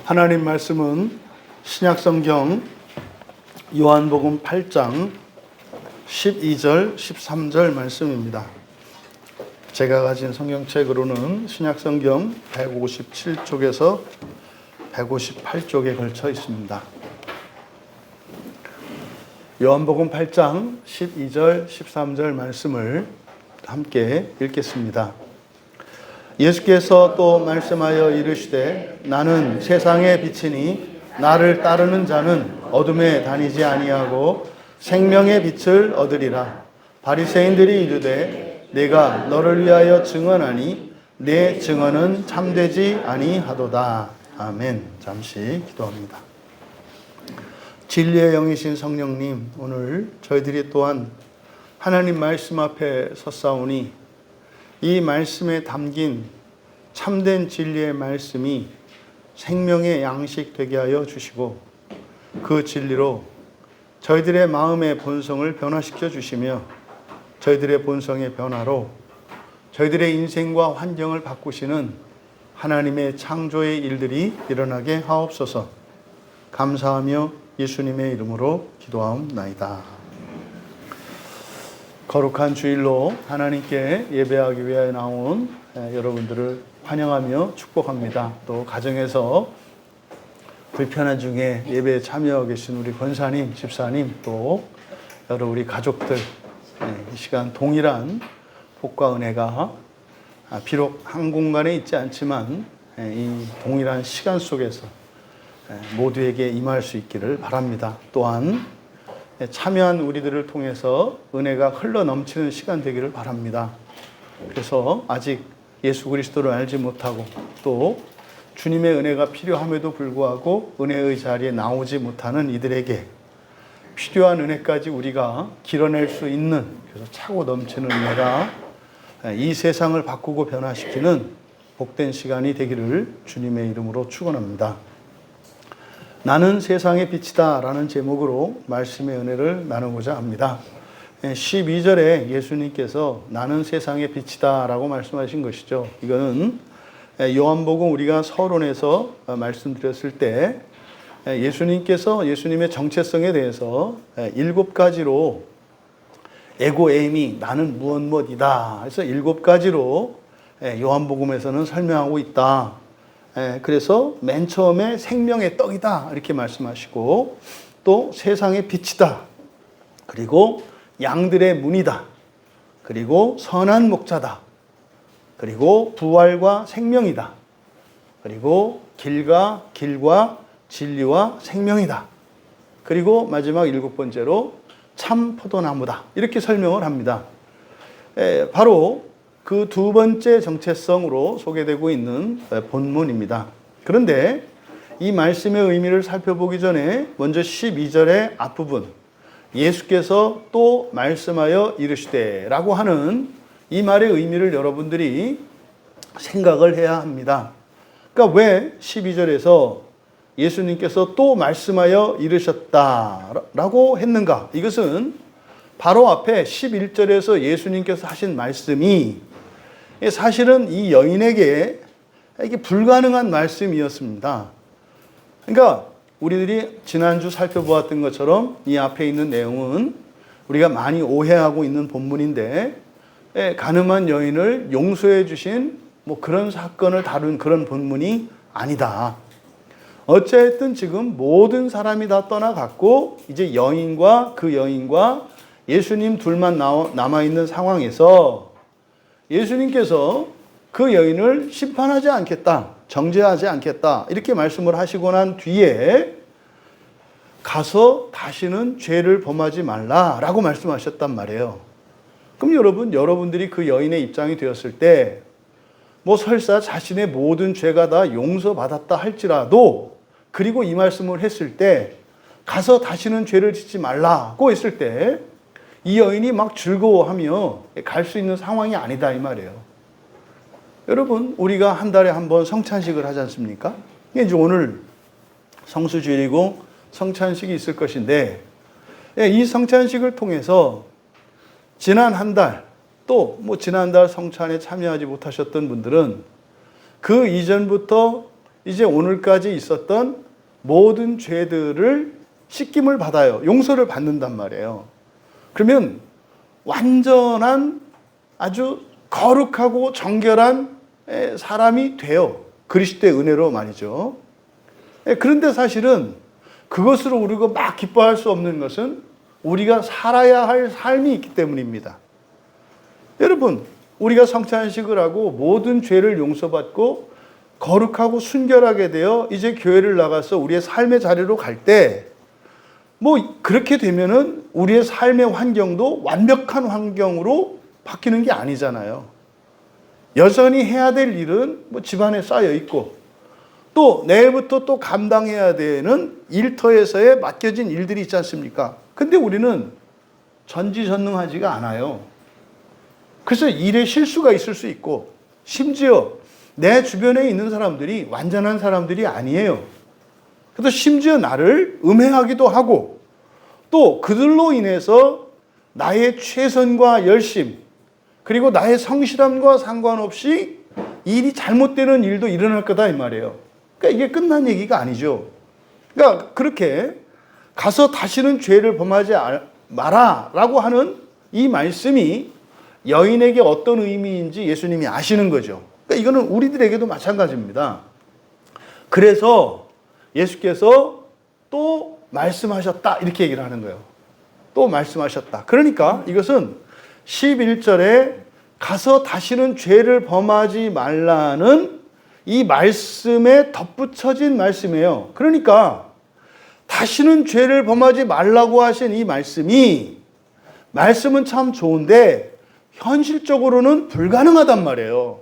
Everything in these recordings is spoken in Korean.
하나님 말씀은 신약성경 요한복음 8장 12절, 13절 말씀입니다. 제가 가진 성경책으로는 신약성경 157쪽에서 158쪽에 걸쳐 있습니다. 요한복음 8장 12절, 13절 말씀을 함께 읽겠습니다. 예수께서 또 말씀하여 이르시되 나는 세상의 빛이니 나를 따르는 자는 어둠에 다니지 아니하고 생명의 빛을 얻으리라. 바리새인들이 이르되 내가 너를 위하여 증언하니 내 증언은 참되지 아니하도다. 아멘. 잠시 기도합니다. 진리의 영이신 성령님, 오늘 저희들이 또한 하나님 말씀 앞에 섰사오니 이 말씀에 담긴 참된 진리의 말씀이 생명의 양식 되게 하여 주시고 그 진리로 저희들의 마음의 본성을 변화시켜 주시며 저희들의 본성의 변화로 저희들의 인생과 환경을 바꾸시는 하나님의 창조의 일들이 일어나게 하옵소서. 감사하며 예수님의 이름으로 기도하옵나이다. 거룩한 주일로 하나님께 예배하기 위하여 나온 여러분들을 환영하며 축복합니다. 또 가정에서 불편한 중에 예배에 참여하고 계신 우리 권사님, 집사님, 또 여러 우리 가족들, 이 시간 동일한 복과 은혜가 비록 한 공간에 있지 않지만 이 동일한 시간 속에서 모두에게 임할 수 있기를 바랍니다. 또한 참여한 우리들을 통해서 은혜가 흘러 넘치는 시간 되기를 바랍니다. 그래서 아직 예수 그리스도를 알지 못하고 또 주님의 은혜가 필요함에도 불구하고 은혜의 자리에 나오지 못하는 이들에게 필요한 은혜까지 우리가 길어낼 수 있는, 그래서 차고 넘치는 은혜가 이 세상을 바꾸고 변화시키는 복된 시간이 되기를 주님의 이름으로 축원합니다. 나는 세상의 빛이다 라는 제목으로 말씀의 은혜를 나누고자 합니다. 12절에 예수님께서 나는 세상의 빛이다 라고 말씀하신 것이죠. 이거는 요한복음 우리가 서론에서 말씀드렸을 때 예수님께서 예수님의 정체성에 대해서 7가지로 에고 에이미 나는 무엇이다 해서 7가지로 요한복음에서는 설명하고 있다. 그래서 맨 처음에 생명의 떡이다 이렇게 말씀하시고 또 세상의 빛이다. 그리고 양들의 문이다. 그리고 선한 목자다. 그리고 부활과 생명이다. 그리고 길과 진리와 생명이다. 그리고 마지막 7번째로 참 포도나무다. 이렇게 설명을 합니다. 바로 그 두 번째 정체성으로 소개되고 있는 본문입니다. 그런데 이 말씀의 의미를 살펴보기 전에 먼저 12절의 앞부분 예수께서 또 말씀하여 이르시되 라고 하는 이 말의 의미를 여러분들이 생각을 해야 합니다. 그러니까 왜 12절에서 예수님께서 또 말씀하여 이르셨다라고 했는가? 이것은 바로 앞에 11절에서 예수님께서 하신 말씀이 사실은 이 여인에게 이게 불가능한 말씀이었습니다. 그러니까 우리들이 지난주 살펴보았던 것처럼 이 앞에 있는 내용은 우리가 많이 오해하고 있는 본문인데 가늠한 여인을 용서해 주신 그런 사건을 다룬 그런 본문이 아니다. 어쨌든 지금 모든 사람이 다 떠나갔고 이제 그 여인과 예수님 둘만 남아있는 상황에서 예수님께서 그 여인을 심판하지 않겠다, 정죄하지 않겠다 이렇게 말씀을 하시고 난 뒤에 가서 다시는 죄를 범하지 말라라고 말씀하셨단 말이에요. 그럼 여러분들이 그 여인의 입장이 되었을 때 설사 자신의 모든 죄가 다 용서받았다 할지라도 그리고 이 말씀을 했을 때 가서 다시는 죄를 짓지 말라고 했을 때 이 여인이 막 즐거워하며 갈 수 있는 상황이 아니다 이 말이에요. 여러분 우리가 한 달에 한 번 성찬식을 하지 않습니까? 이제 오늘 성수주일이고 성찬식이 있을 것인데 이 성찬식을 통해서 지난 한 달 또 지난달 성찬에 참여하지 못하셨던 분들은 그 이전부터 이제 오늘까지 있었던 모든 죄들을 씻김을 받아요. 용서를 받는단 말이에요. 그러면 완전한 아주 거룩하고 정결한 사람이 돼요. 그리스도의 은혜로 말이죠. 그런데 사실은 그것으로 우리가 막 기뻐할 수 없는 것은 우리가 살아야 할 삶이 있기 때문입니다. 여러분, 우리가 성찬식을 하고 모든 죄를 용서받고 거룩하고 순결하게 되어 이제 교회를 나가서 우리의 삶의 자리로 갈 때 그렇게 되면은 우리의 삶의 환경도 완벽한 환경으로 바뀌는 게 아니잖아요. 여전히 해야 될 일은 집안에 쌓여 있고 또 내일부터 또 감당해야 되는 일터에서의 맡겨진 일들이 있지 않습니까? 근데 우리는 전지전능하지가 않아요. 그래서 일에 실수가 있을 수 있고 심지어 내 주변에 있는 사람들이 완전한 사람들이 아니에요. 그래서 심지어 나를 음해하기도 하고 또 그들로 인해서 나의 최선과 열심 그리고 나의 성실함과 상관없이 일이 잘못되는 일도 일어날 거다 이 말이에요. 그러니까 이게 끝난 얘기가 아니죠. 그러니까 그렇게 가서 다시는 죄를 범하지 마라라고 하는 이 말씀이 여인에게 어떤 의미인지 예수님이 아시는 거죠. 그러니까 이거는 우리들에게도 마찬가지입니다. 그래서 예수께서 또 말씀하셨다 이렇게 얘기를 하는 거예요. 또 말씀하셨다. 그러니까 이것은 11절에 가서 다시는 죄를 범하지 말라는 이 말씀에 덧붙여진 말씀이에요. 그러니까 다시는 죄를 범하지 말라고 하신 이 말씀은 참 좋은데 현실적으로는 불가능하단 말이에요.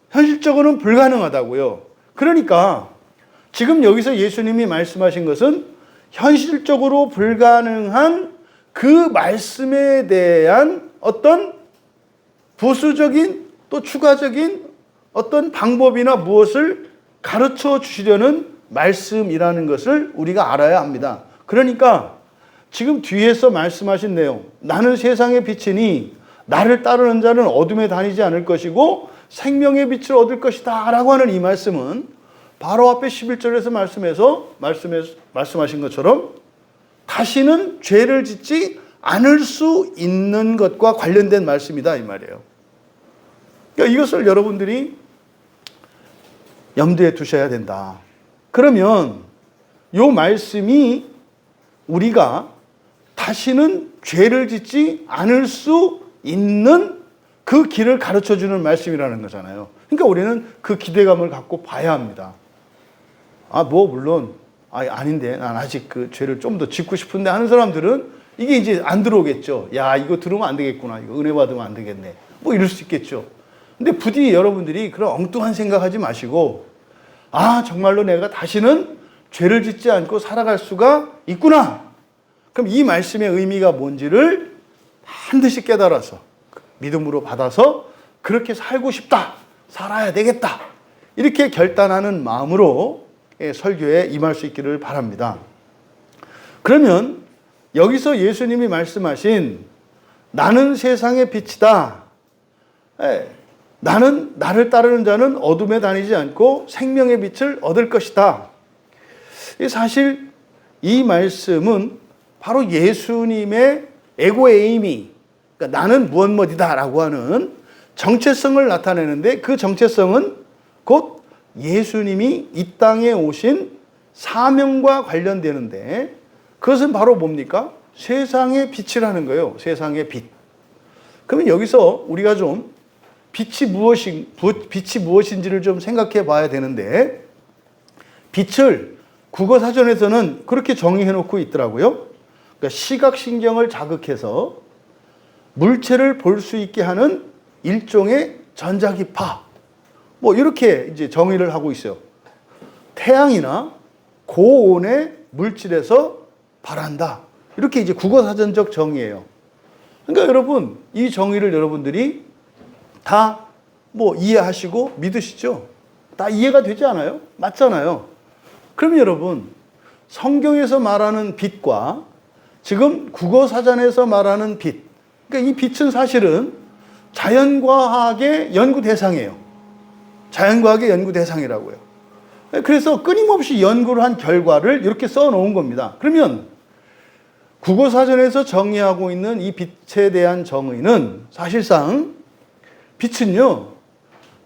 현실적으로는 불가능하다고요. 그러니까 지금 여기서 예수님이 말씀하신 것은 현실적으로 불가능한 그 말씀에 대한 어떤 부수적인 또 추가적인 어떤 방법이나 무엇을 가르쳐 주시려는 말씀이라는 것을 우리가 알아야 합니다. 그러니까 지금 뒤에서 말씀하신 내용, 나는 세상의 빛이니 나를 따르는 자는 어둠에 다니지 않을 것이고 생명의 빛을 얻을 것이다 라고 하는 이 말씀은 바로 앞에 11절에서 말씀하신 것처럼 다시는 죄를 짓지 않을 수 있는 것과 관련된 말씀이다 이 말이에요. 그러니까 이것을 여러분들이 염두에 두셔야 된다. 그러면 이 말씀이 우리가 다시는 죄를 짓지 않을 수 있는 그 길을 가르쳐주는 말씀이라는 거잖아요. 그러니까 우리는 그 기대감을 갖고 봐야 합니다. 물론 아닌데 난 아직 그 죄를 좀 더 짓고 싶은데 하는 사람들은 이게 이제 안 들어오겠죠. 야, 이거 들으면 안 되겠구나. 이거 은혜 받으면 안 되겠네. 이럴 수 있겠죠. 근데 부디 여러분들이 그런 엉뚱한 생각하지 마시고 정말로 내가 다시는 죄를 짓지 않고 살아갈 수가 있구나. 그럼 이 말씀의 의미가 뭔지를 반드시 깨달아서 믿음으로 받아서 그렇게 살고 싶다. 살아야 되겠다. 이렇게 결단하는 마음으로 설교에 임할 수 있기를 바랍니다. 그러면 여기서 예수님이 말씀하신 나는 세상의 빛이다. 나를 따르는 자는 어둠에 다니지 않고 생명의 빛을 얻을 것이다. 사실 이 말씀은 바로 예수님의 에고에이미, 그러니까 나는 무엇이다 라고 하는 정체성을 나타내는데 그 정체성은 곧 예수님이 이 땅에 오신 사명과 관련되는데 그것은 바로 뭡니까? 세상의 빛이라는 거예요. 세상의 빛. 그러면 여기서 우리가 좀 빛이 무엇인지를 좀 생각해 봐야 되는데 빛을 국어사전에서는 그렇게 정의해 놓고 있더라고요. 그러니까 시각신경을 자극해서 물체를 볼 수 있게 하는 일종의 전자기파. 이렇게 이제 정의를 하고 있어요. 태양이나 고온의 물질에서 발한다. 이렇게 이제 국어사전적 정의예요. 그러니까 여러분, 이 정의를 여러분들이 다 이해하시고 믿으시죠? 다 이해가 되지 않아요? 맞잖아요. 그럼 여러분, 성경에서 말하는 빛과 지금 국어사전에서 말하는 빛, 그러니까 이 빛은 사실은 자연과학의 연구 대상이에요. 자연과학의 연구 대상이라고요. 그래서 끊임없이 연구를 한 결과를 이렇게 써 놓은 겁니다. 그러면 국어사전에서 정의하고 있는 이 빛에 대한 정의는 사실상 빛은요,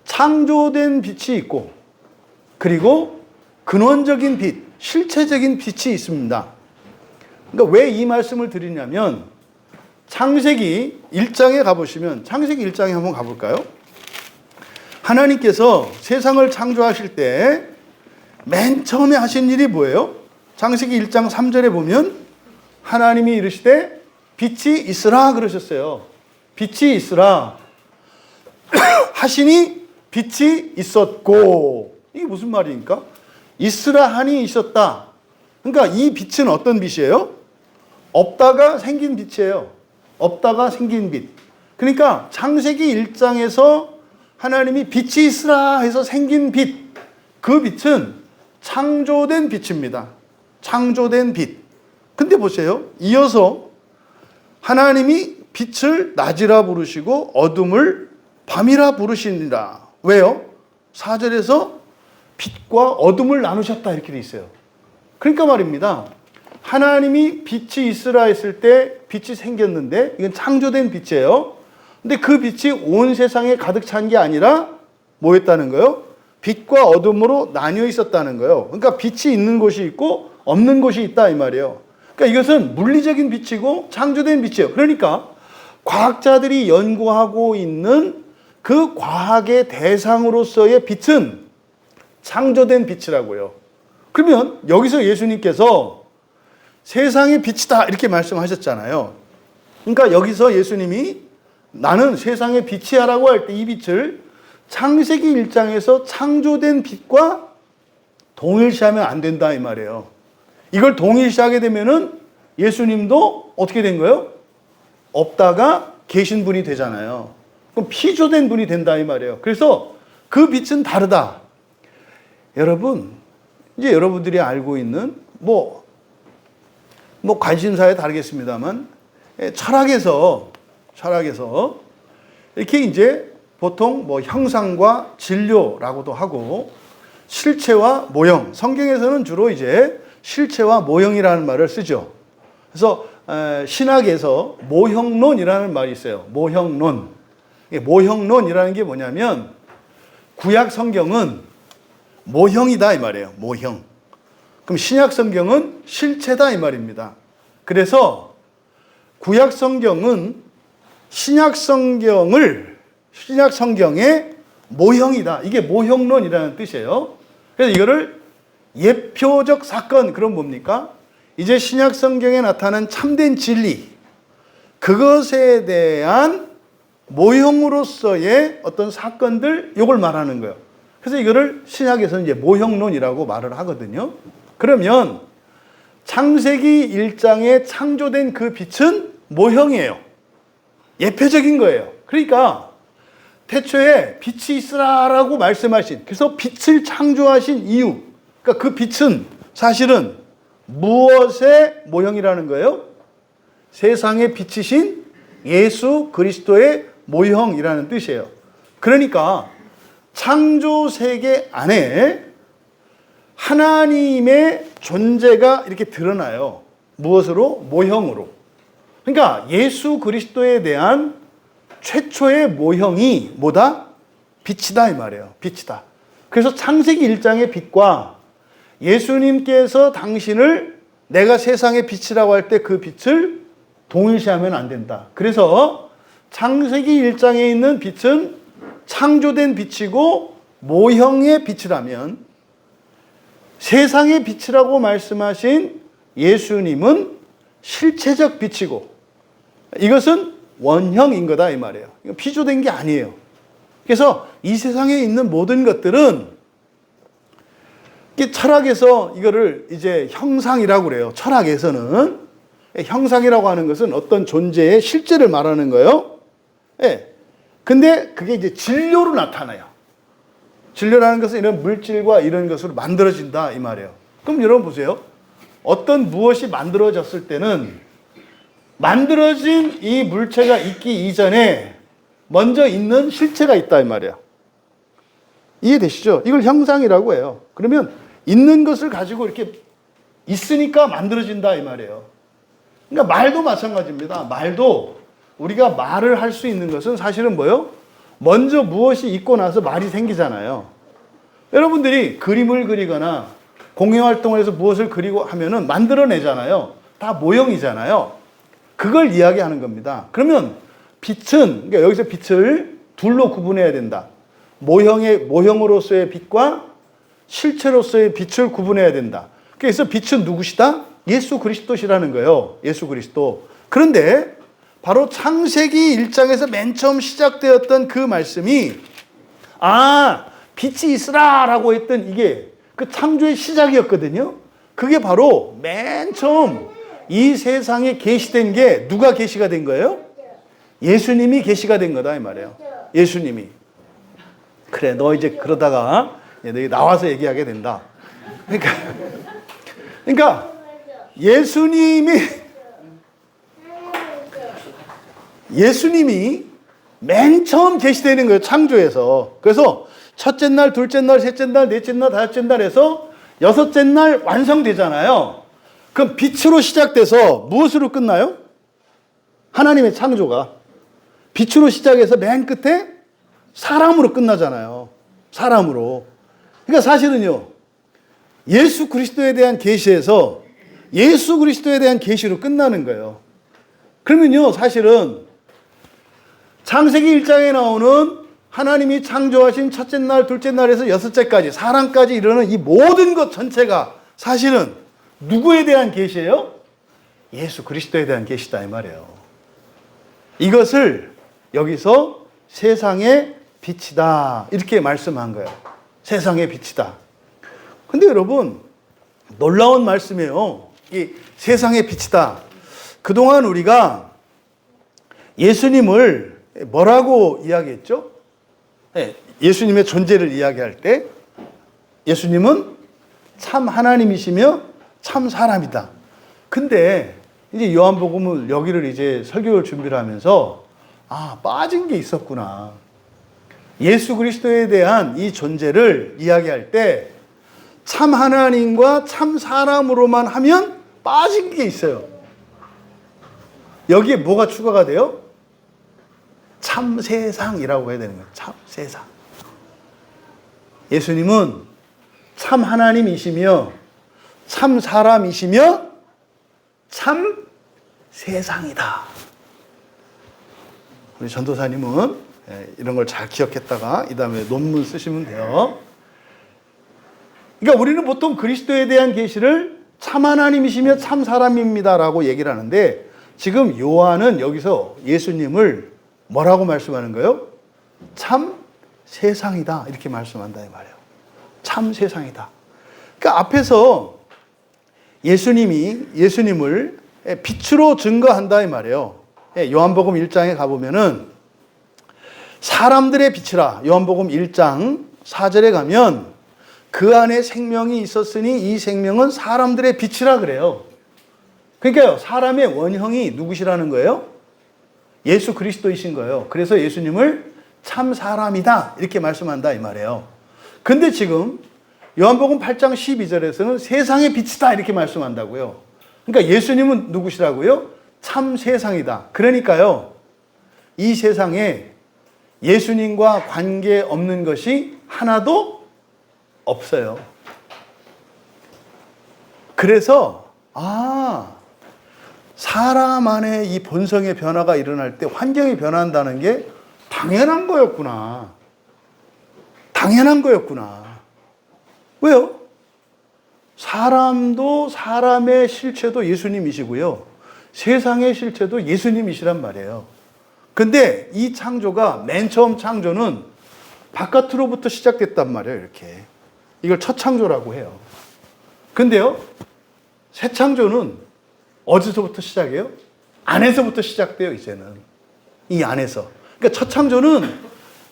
창조된 빛이 있고, 그리고 근원적인 빛, 실체적인 빛이 있습니다. 그러니까 왜 이 말씀을 드리냐면, 창세기 1장에 가보시면, 창세기 1장에 한번 가볼까요? 하나님께서 세상을 창조하실 때 맨 처음에 하신 일이 뭐예요? 창세기 1장 3절에 보면 하나님이 이르시되 빛이 있으라 그러셨어요. 빛이 있으라 하시니 빛이 있었고, 이게 무슨 말입니까? 있으라 하니 있었다. 그러니까 이 빛은 어떤 빛이에요? 없다가 생긴 빛이에요. 없다가 생긴 빛. 그러니까 창세기 1장에서 하나님이 빛이 있으라 해서 생긴 빛, 그 빛은 창조된 빛입니다. 창조된 빛. 근데 보세요. 이어서 하나님이 빛을 낮이라 부르시고 어둠을 밤이라 부르시니라. 왜요? 4절에서 빛과 어둠을 나누셨다 이렇게 돼 있어요. 그러니까 말입니다. 하나님이 빛이 있으라 했을 때 빛이 생겼는데 이건 창조된 빛이에요. 근데 그 빛이 온 세상에 가득 찬 게 아니라 뭐였다는 거예요? 빛과 어둠으로 나뉘어 있었다는 거예요. 그러니까 빛이 있는 곳이 있고 없는 곳이 있다 이 말이에요. 그러니까 이것은 물리적인 빛이고 창조된 빛이에요. 그러니까 과학자들이 연구하고 있는 그 과학의 대상으로서의 빛은 창조된 빛이라고요. 그러면 여기서 예수님께서 세상의 빛이다 이렇게 말씀하셨잖아요. 그러니까 여기서 예수님이 나는 세상의 빛이야라고 할 때 이 빛을 창세기 1장에서 창조된 빛과 동일시하면 안 된다 이 말이에요. 이걸 동일시하게 되면은 예수님도 어떻게 된 거예요? 없다가 계신 분이 되잖아요. 그럼 피조된 분이 된다 이 말이에요. 그래서 그 빛은 다르다. 여러분, 이제 여러분들이 알고 있는 뭐 관심사에 다르겠습니다만 철학에서 이렇게 이제 보통 뭐 형상과 진료라고도 하고 실체와 모형, 성경에서는 주로 이제 실체와 모형이라는 말을 쓰죠. 그래서 신학에서 모형론이라는 말이 있어요. 모형론. 모형론이라는 게 뭐냐면 구약 성경은 모형이다 이 말이에요. 모형. 그럼 신약 성경은 실체다 이 말입니다. 그래서 구약 성경은 신약 성경의 모형이다. 이게 모형론이라는 뜻이에요. 그래서 이거를 예표적 사건, 그럼 뭡니까? 이제 신약 성경에 나타난 참된 진리, 그것에 대한 모형으로서의 어떤 사건들, 요걸 말하는 거예요. 그래서 이거를 신약에서는 이제 모형론이라고 말을 하거든요. 그러면 창세기 1장에 창조된 그 빛은 모형이에요. 예표적인 거예요. 그러니까 태초에 빛이 있으라라고 말씀하신, 그래서 빛을 창조하신 이유, 그러니까 그 빛은 사실은 무엇의 모형이라는 거예요? 세상의 빛이신 예수 그리스도의 모형이라는 뜻이에요. 그러니까 창조 세계 안에 하나님의 존재가 이렇게 드러나요. 무엇으로? 모형으로. 그러니까 예수 그리스도에 대한 최초의 모형이 뭐다? 빛이다 이 말이에요. 빛이다. 그래서 창세기 1장의 빛과 예수님께서 당신을 내가 세상의 빛이라고 할 때 그 빛을 동일시하면 안 된다. 그래서 창세기 1장에 있는 빛은 창조된 빛이고 모형의 빛이라면 세상의 빛이라고 말씀하신 예수님은 실체적 빛이고 이것은 원형인 거다 이 말이에요. 피조된 게 아니에요. 그래서 이 세상에 있는 모든 것들은 철학에서 이거를 이제 형상이라고 그래요. 철학에서는 형상이라고 하는 것은 어떤 존재의 실제를 말하는 거예요. 예. 근데 그게 이제 진료로 나타나요. 진료라는 것은 이런 물질과 이런 것으로 만들어진다 이 말이에요. 그럼 여러분 보세요. 어떤 무엇이 만들어졌을 때는 만들어진 이 물체가 있기 이전에 먼저 있는 실체가 있다 이 말이에요. 이해되시죠? 이걸 형상이라고 해요. 그러면 있는 것을 가지고 이렇게 있으니까 만들어진다 이 말이에요. 그러니까 말도 마찬가지입니다. 말도 우리가 말을 할 수 있는 것은 사실은 뭐예요? 먼저 무엇이 있고 나서 말이 생기잖아요. 여러분들이 그림을 그리거나 공예활동을 해서 무엇을 그리고 하면은 만들어내잖아요. 다 모형이잖아요. 그걸 이야기하는 겁니다. 그러면 빛은, 그러니까 여기서 빛을 둘로 구분해야 된다. 모형으로서의 빛과 실체로서의 빛을 구분해야 된다. 그래서 빛은 누구시다? 예수 그리스도시라는 거예요. 예수 그리스도. 그런데 바로 창세기 1장에서 맨 처음 시작되었던 그 말씀이 빛이 있으라라고 했던 이게 그 창조의 시작이었거든요. 그게 바로 맨 처음 이 세상에 계시된 게 누가 계시가 된 거예요? 예수님이 계시가 된 거다 이 말이에요. 예수님이. 그래, 너 이제 그러다가 너 나와서 얘기하게 된다. 그러니까 예수님이 맨 처음 계시되는 거예요. 창조에서. 그래서 첫째 날, 둘째 날, 셋째 날, 넷째 날, 다섯째 날에서 여섯째 날 완성되잖아요. 그럼 빛으로 시작돼서 무엇으로 끝나요? 하나님의 창조가. 빛으로 시작해서 맨 끝에 사람으로 끝나잖아요. 사람으로. 그러니까 사실은요, 예수 그리스도에 대한 계시에서 예수 그리스도에 대한 계시로 끝나는 거예요. 그러면요, 사실은 창세기 1장에 나오는 하나님이 창조하신 첫째 날, 둘째 날에서 여섯째까지, 사람까지 이르는 이 모든 것 전체가 사실은 누구에 대한 계시예요? 예수 그리스도에 대한 계시다 이 말이에요. 이것을 여기서 세상의 빛이다 이렇게 말씀한 거예요. 세상의 빛이다. 근데 여러분, 놀라운 말씀이에요. 이 세상의 빛이다. 그동안 우리가 예수님을 뭐라고 이야기했죠? 예수님의 존재를 이야기할 때 예수님은 참 하나님이시며 참 사람이다. 근데 이제 요한복음을 여기를 이제 설교를 준비를 하면서 빠진 게 있었구나. 예수 그리스도에 대한 이 존재를 이야기할 때 참 하나님과 참 사람으로만 하면 빠진 게 있어요. 여기에 뭐가 추가가 돼요? 참 세상이라고 해야 되는 거예요. 참 세상. 예수님은 참 하나님이시며 참 사람이시며 참 세상이다. 우리 전도사님은 이런 걸 잘 기억했다가 이 다음에 논문 쓰시면 돼요. 그러니까 우리는 보통 그리스도에 대한 계시를 참 하나님이시며 참 사람입니다라고 얘기를 하는데 지금 요한은 여기서 예수님을 뭐라고 말씀하는 거예요? 참 세상이다 이렇게 말씀한다 이 말이에요. 참 세상이다. 그러니까 앞에서 예수님을 빛으로 증거한다 이 말이에요. 요한복음 1장에 가보면은 사람들의 빛이라 요한복음 1장 4절에 가면 그 안에 생명이 있었으니 이 생명은 사람들의 빛이라 그래요. 그러니까요, 사람의 원형이 누구시라는 거예요? 예수 그리스도이신 거예요. 그래서 예수님을 참 사람이다 이렇게 말씀한다 이 말이에요. 근데 지금 요한복음 8장 12절에서는 세상의 빛이다 이렇게 말씀한다고요. 그러니까 예수님은 누구시라고요? 참 세상이다. 그러니까요, 이 세상에 예수님과 관계없는 것이 하나도 없어요. 그래서 사람 안에 이 본성의 변화가 일어날 때 환경이 변한다는 게 당연한 거였구나. 당연한 거였구나. 왜요? 사람도 사람의 실체도 예수님이시고요. 세상의 실체도 예수님이시란 말이에요. 근데 이 창조가 맨 처음 창조는 바깥으로부터 시작됐단 말이에요. 이렇게. 이걸 첫 창조라고 해요. 근데요, 새 창조는 어디서부터 시작해요? 안에서부터 시작돼요, 이제는. 이 안에서. 그러니까 첫 창조는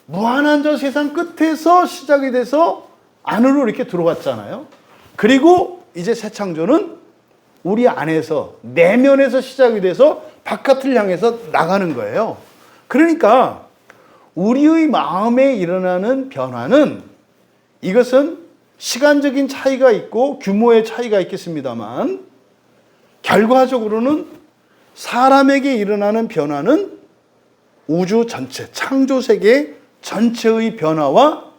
무한한 저 세상 끝에서 시작이 돼서 안으로 이렇게 들어왔잖아요. 그리고 이제 새 창조는 우리 안에서, 내면에서 시작이 돼서 바깥을 향해서 나가는 거예요. 그러니까 우리의 마음에 일어나는 변화는 이것은 시간적인 차이가 있고 규모의 차이가 있겠습니다만 결과적으로는 사람에게 일어나는 변화는 우주 전체, 창조 세계 전체의 변화와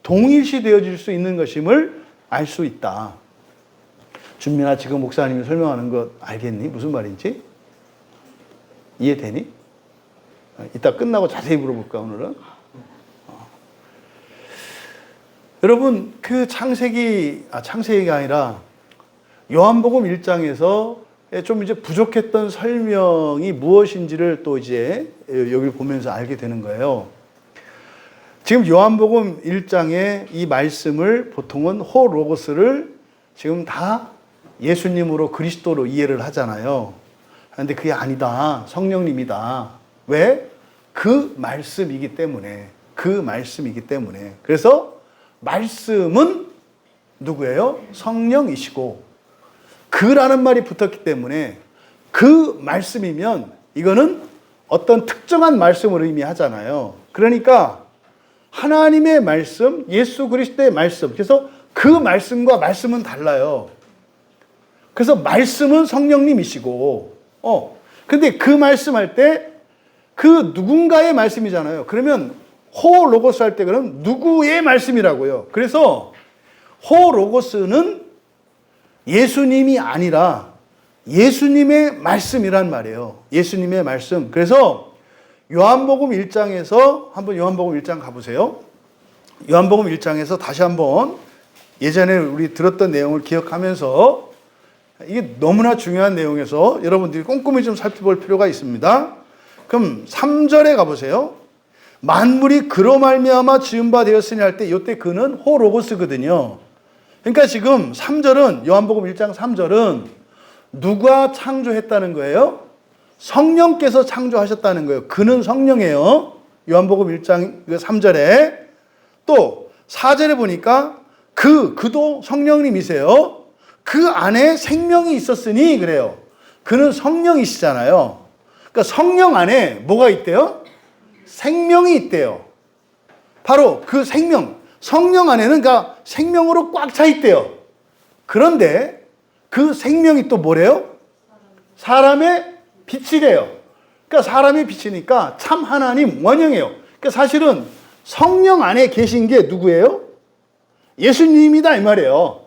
동일시 되어질 수 있는 것임을 알 수 있다. 준민아, 지금 목사님이 설명하는 거 알겠니? 무슨 말인지? 이해되니? 이따 끝나고 자세히 물어볼까, 오늘은? 여러분, 그 창세기가 아니라 요한복음 1장에서 좀 이제 부족했던 설명이 무엇인지를 또 이제 여기를 보면서 알게 되는 거예요. 지금 요한복음 1장의 이 말씀을 보통은 호로고스를 지금 다 예수님으로 그리스도로 이해를 하잖아요. 그런데 그게 아니다. 성령님이다. 왜? 그 말씀이기 때문에. 그래서 말씀은 누구예요? 성령이시고 그라는 말이 붙었기 때문에 그 말씀이면 이거는 어떤 특정한 말씀을 의미하잖아요. 그러니까 하나님의 말씀, 예수 그리스도의 말씀. 그래서 그 말씀과 말씀은 달라요. 그래서 말씀은 성령님이시고, 근데 그 말씀할 때 그 누군가의 말씀이잖아요. 그러면 호 로고스 할 때 그럼 누구의 말씀이라고요. 그래서 호 로고스는 예수님이 아니라 예수님의 말씀이란 말이에요. 예수님의 말씀. 그래서 요한복음 1장에서 한번 요한복음 1장 가보세요. 요한복음 1장에서 다시 한번 예전에 우리 들었던 내용을 기억하면서 이게 너무나 중요한 내용에서 여러분들이 꼼꼼히 좀 살펴볼 필요가 있습니다. 그럼 3절에 가보세요. 만물이 그로 말미암아 지은 바 되었으니 할 때 이때 그는 호로고스거든요. 그러니까 지금 3절은 요한복음 1장 3절은 누가 창조했다는 거예요? 성령께서 창조하셨다는 거예요. 그는 성령이에요. 요한복음 1장 3절에 또 4절에 보니까 그도 성령님이세요. 그 안에 생명이 있었으니 그래요. 그는 성령이시잖아요. 그러니까 성령 안에 뭐가 있대요? 생명이 있대요. 바로 그 생명, 성령 안에는 그러니까 생명으로 꽉 차 있대요. 그런데 그 생명이 또 뭐래요? 사람의 빛이래요. 그러니까 사람의 빛이니까 참 하나님 원형이에요. 그러니까 사실은 성령 안에 계신 게 누구예요? 예수님이다 이 말이에요.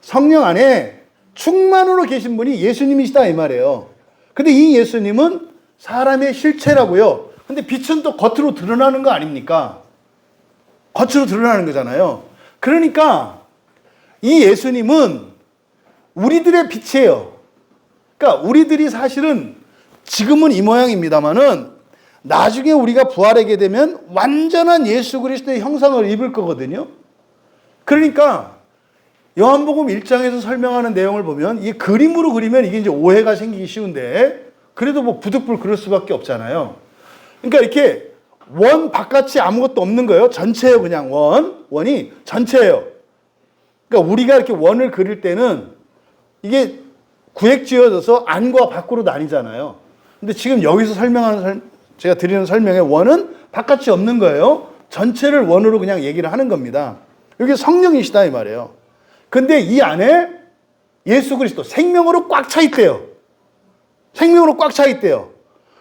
성령 안에 충만으로 계신 분이 예수님이시다 이 말이에요. 근데 이 예수님은 사람의 실체라고요. 근데 빛은 또 겉으로 드러나는 거 아닙니까? 겉으로 드러나는 거잖아요. 그러니까 이 예수님은 우리들의 빛이에요. 그러니까 우리들이 사실은 지금은 이 모양입니다만은 나중에 우리가 부활하게 되면 완전한 예수 그리스도의 형상을 입을 거거든요. 그러니까 요한복음 1장에서 설명하는 내용을 보면 이 그림으로 그리면 이게 이제 오해가 생기기 쉬운데 그래도 뭐 부득불 그럴 수밖에 없잖아요. 그러니까 이렇게 원 바깥이 아무것도 없는 거예요. 전체예요. 그냥 원이 전체예요. 그러니까 우리가 이렇게 원을 그릴 때는 이게 구획지어져서 안과 밖으로 나뉘잖아요. 근데 지금 여기서 제가 드리는 설명의 원은 바깥이 없는 거예요. 전체를 원으로 그냥 얘기를 하는 겁니다. 여기 성령이시다 이 말이에요. 근데 이 안에 예수 그리스도 생명으로 꽉 차 있대요. 생명으로 꽉 차 있대요.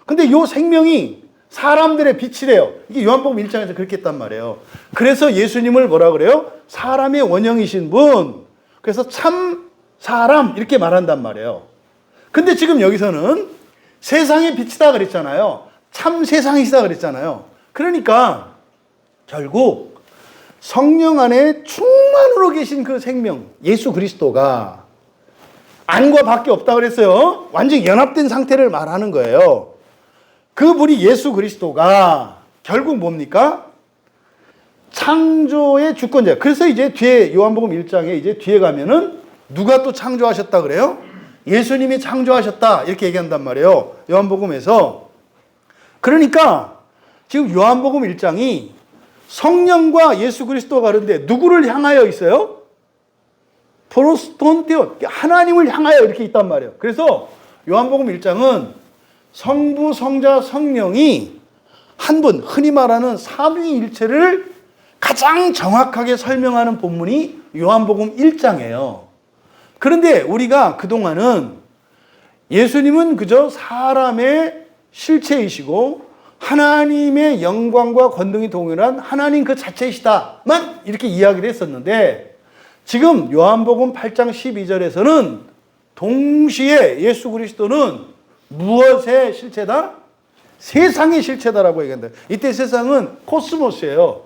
근데 이 생명이 사람들의 빛이래요. 이게 요한복음 1장에서 그렇게 했단 말이에요. 그래서 예수님을 뭐라 그래요? 사람의 원형이신 분. 그래서 참 사람 이렇게 말한단 말이에요. 근데 지금 여기서는 세상의 빛이다 그랬잖아요. 참 세상이시다 그랬잖아요. 그러니까 결국 성령 안에 충만으로 계신 그 생명 예수 그리스도가 안과 밖에 없다 그랬어요. 완전히 연합된 상태를 말하는 거예요. 그분이 예수 그리스도가 결국 뭡니까? 창조의 주권자. 그래서 이제 뒤에 요한복음 1장에 이제 뒤에 가면은 누가 또 창조하셨다 그래요? 예수님이 창조하셨다 이렇게 얘기한단 말이에요. 요한복음에서. 그러니까 지금 요한복음 1장이 성령과 예수 그리스도가 다른데 누구를 향하여 있어요? 프로스톤테온, 하나님을 향하여 이렇게 있단 말이에요. 그래서 요한복음 1장은 성부, 성자, 성령이 한 분, 흔히 말하는 삼위일체를 가장 정확하게 설명하는 본문이 요한복음 1장이에요. 그런데 우리가 그동안은 예수님은 그저 사람의 실체이시고 하나님의 영광과 권능이 동일한 하나님 그 자체이시다만 이렇게 이야기를 했었는데, 지금 요한복음 8장 12절에서는 동시에 예수 그리스도는 무엇의 실체다? 세상의 실체다라고 얘기한다. 이때 세상은 코스모스예요.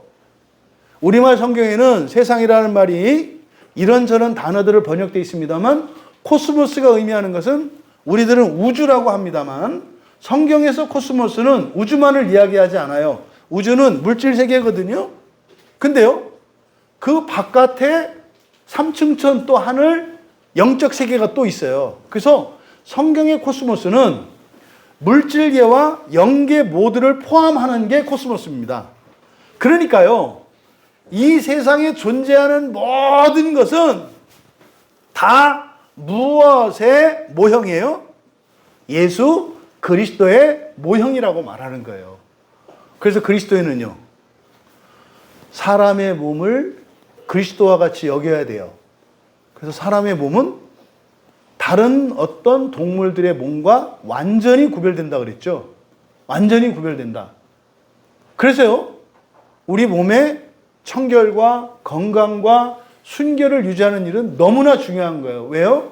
우리말 성경에는 세상이라는 말이 이런저런 단어들을 번역되어 있습니다만, 코스모스가 의미하는 것은 우리들은 우주라고 합니다만, 성경에서 코스모스는 우주만을 이야기하지 않아요. 우주는 물질 세계거든요. 근데요, 그 바깥에 삼층천 또 하늘 영적 세계가 또 있어요. 그래서 성경의 코스모스는 물질계와 영계 모두를 포함하는 게 코스모스입니다. 그러니까요, 이 세상에 존재하는 모든 것은 다 무엇의 모형이에요? 예수 그리스도의 모형이라고 말하는 거예요. 그래서 그리스도에는요, 사람의 몸을 그리스도와 같이 여겨야 돼요. 그래서 사람의 몸은 다른 어떤 동물들의 몸과 완전히 구별된다 그랬죠. 완전히 구별된다. 그래서요, 우리 몸의 청결과 건강과 순결을 유지하는 일은 너무나 중요한 거예요. 왜요?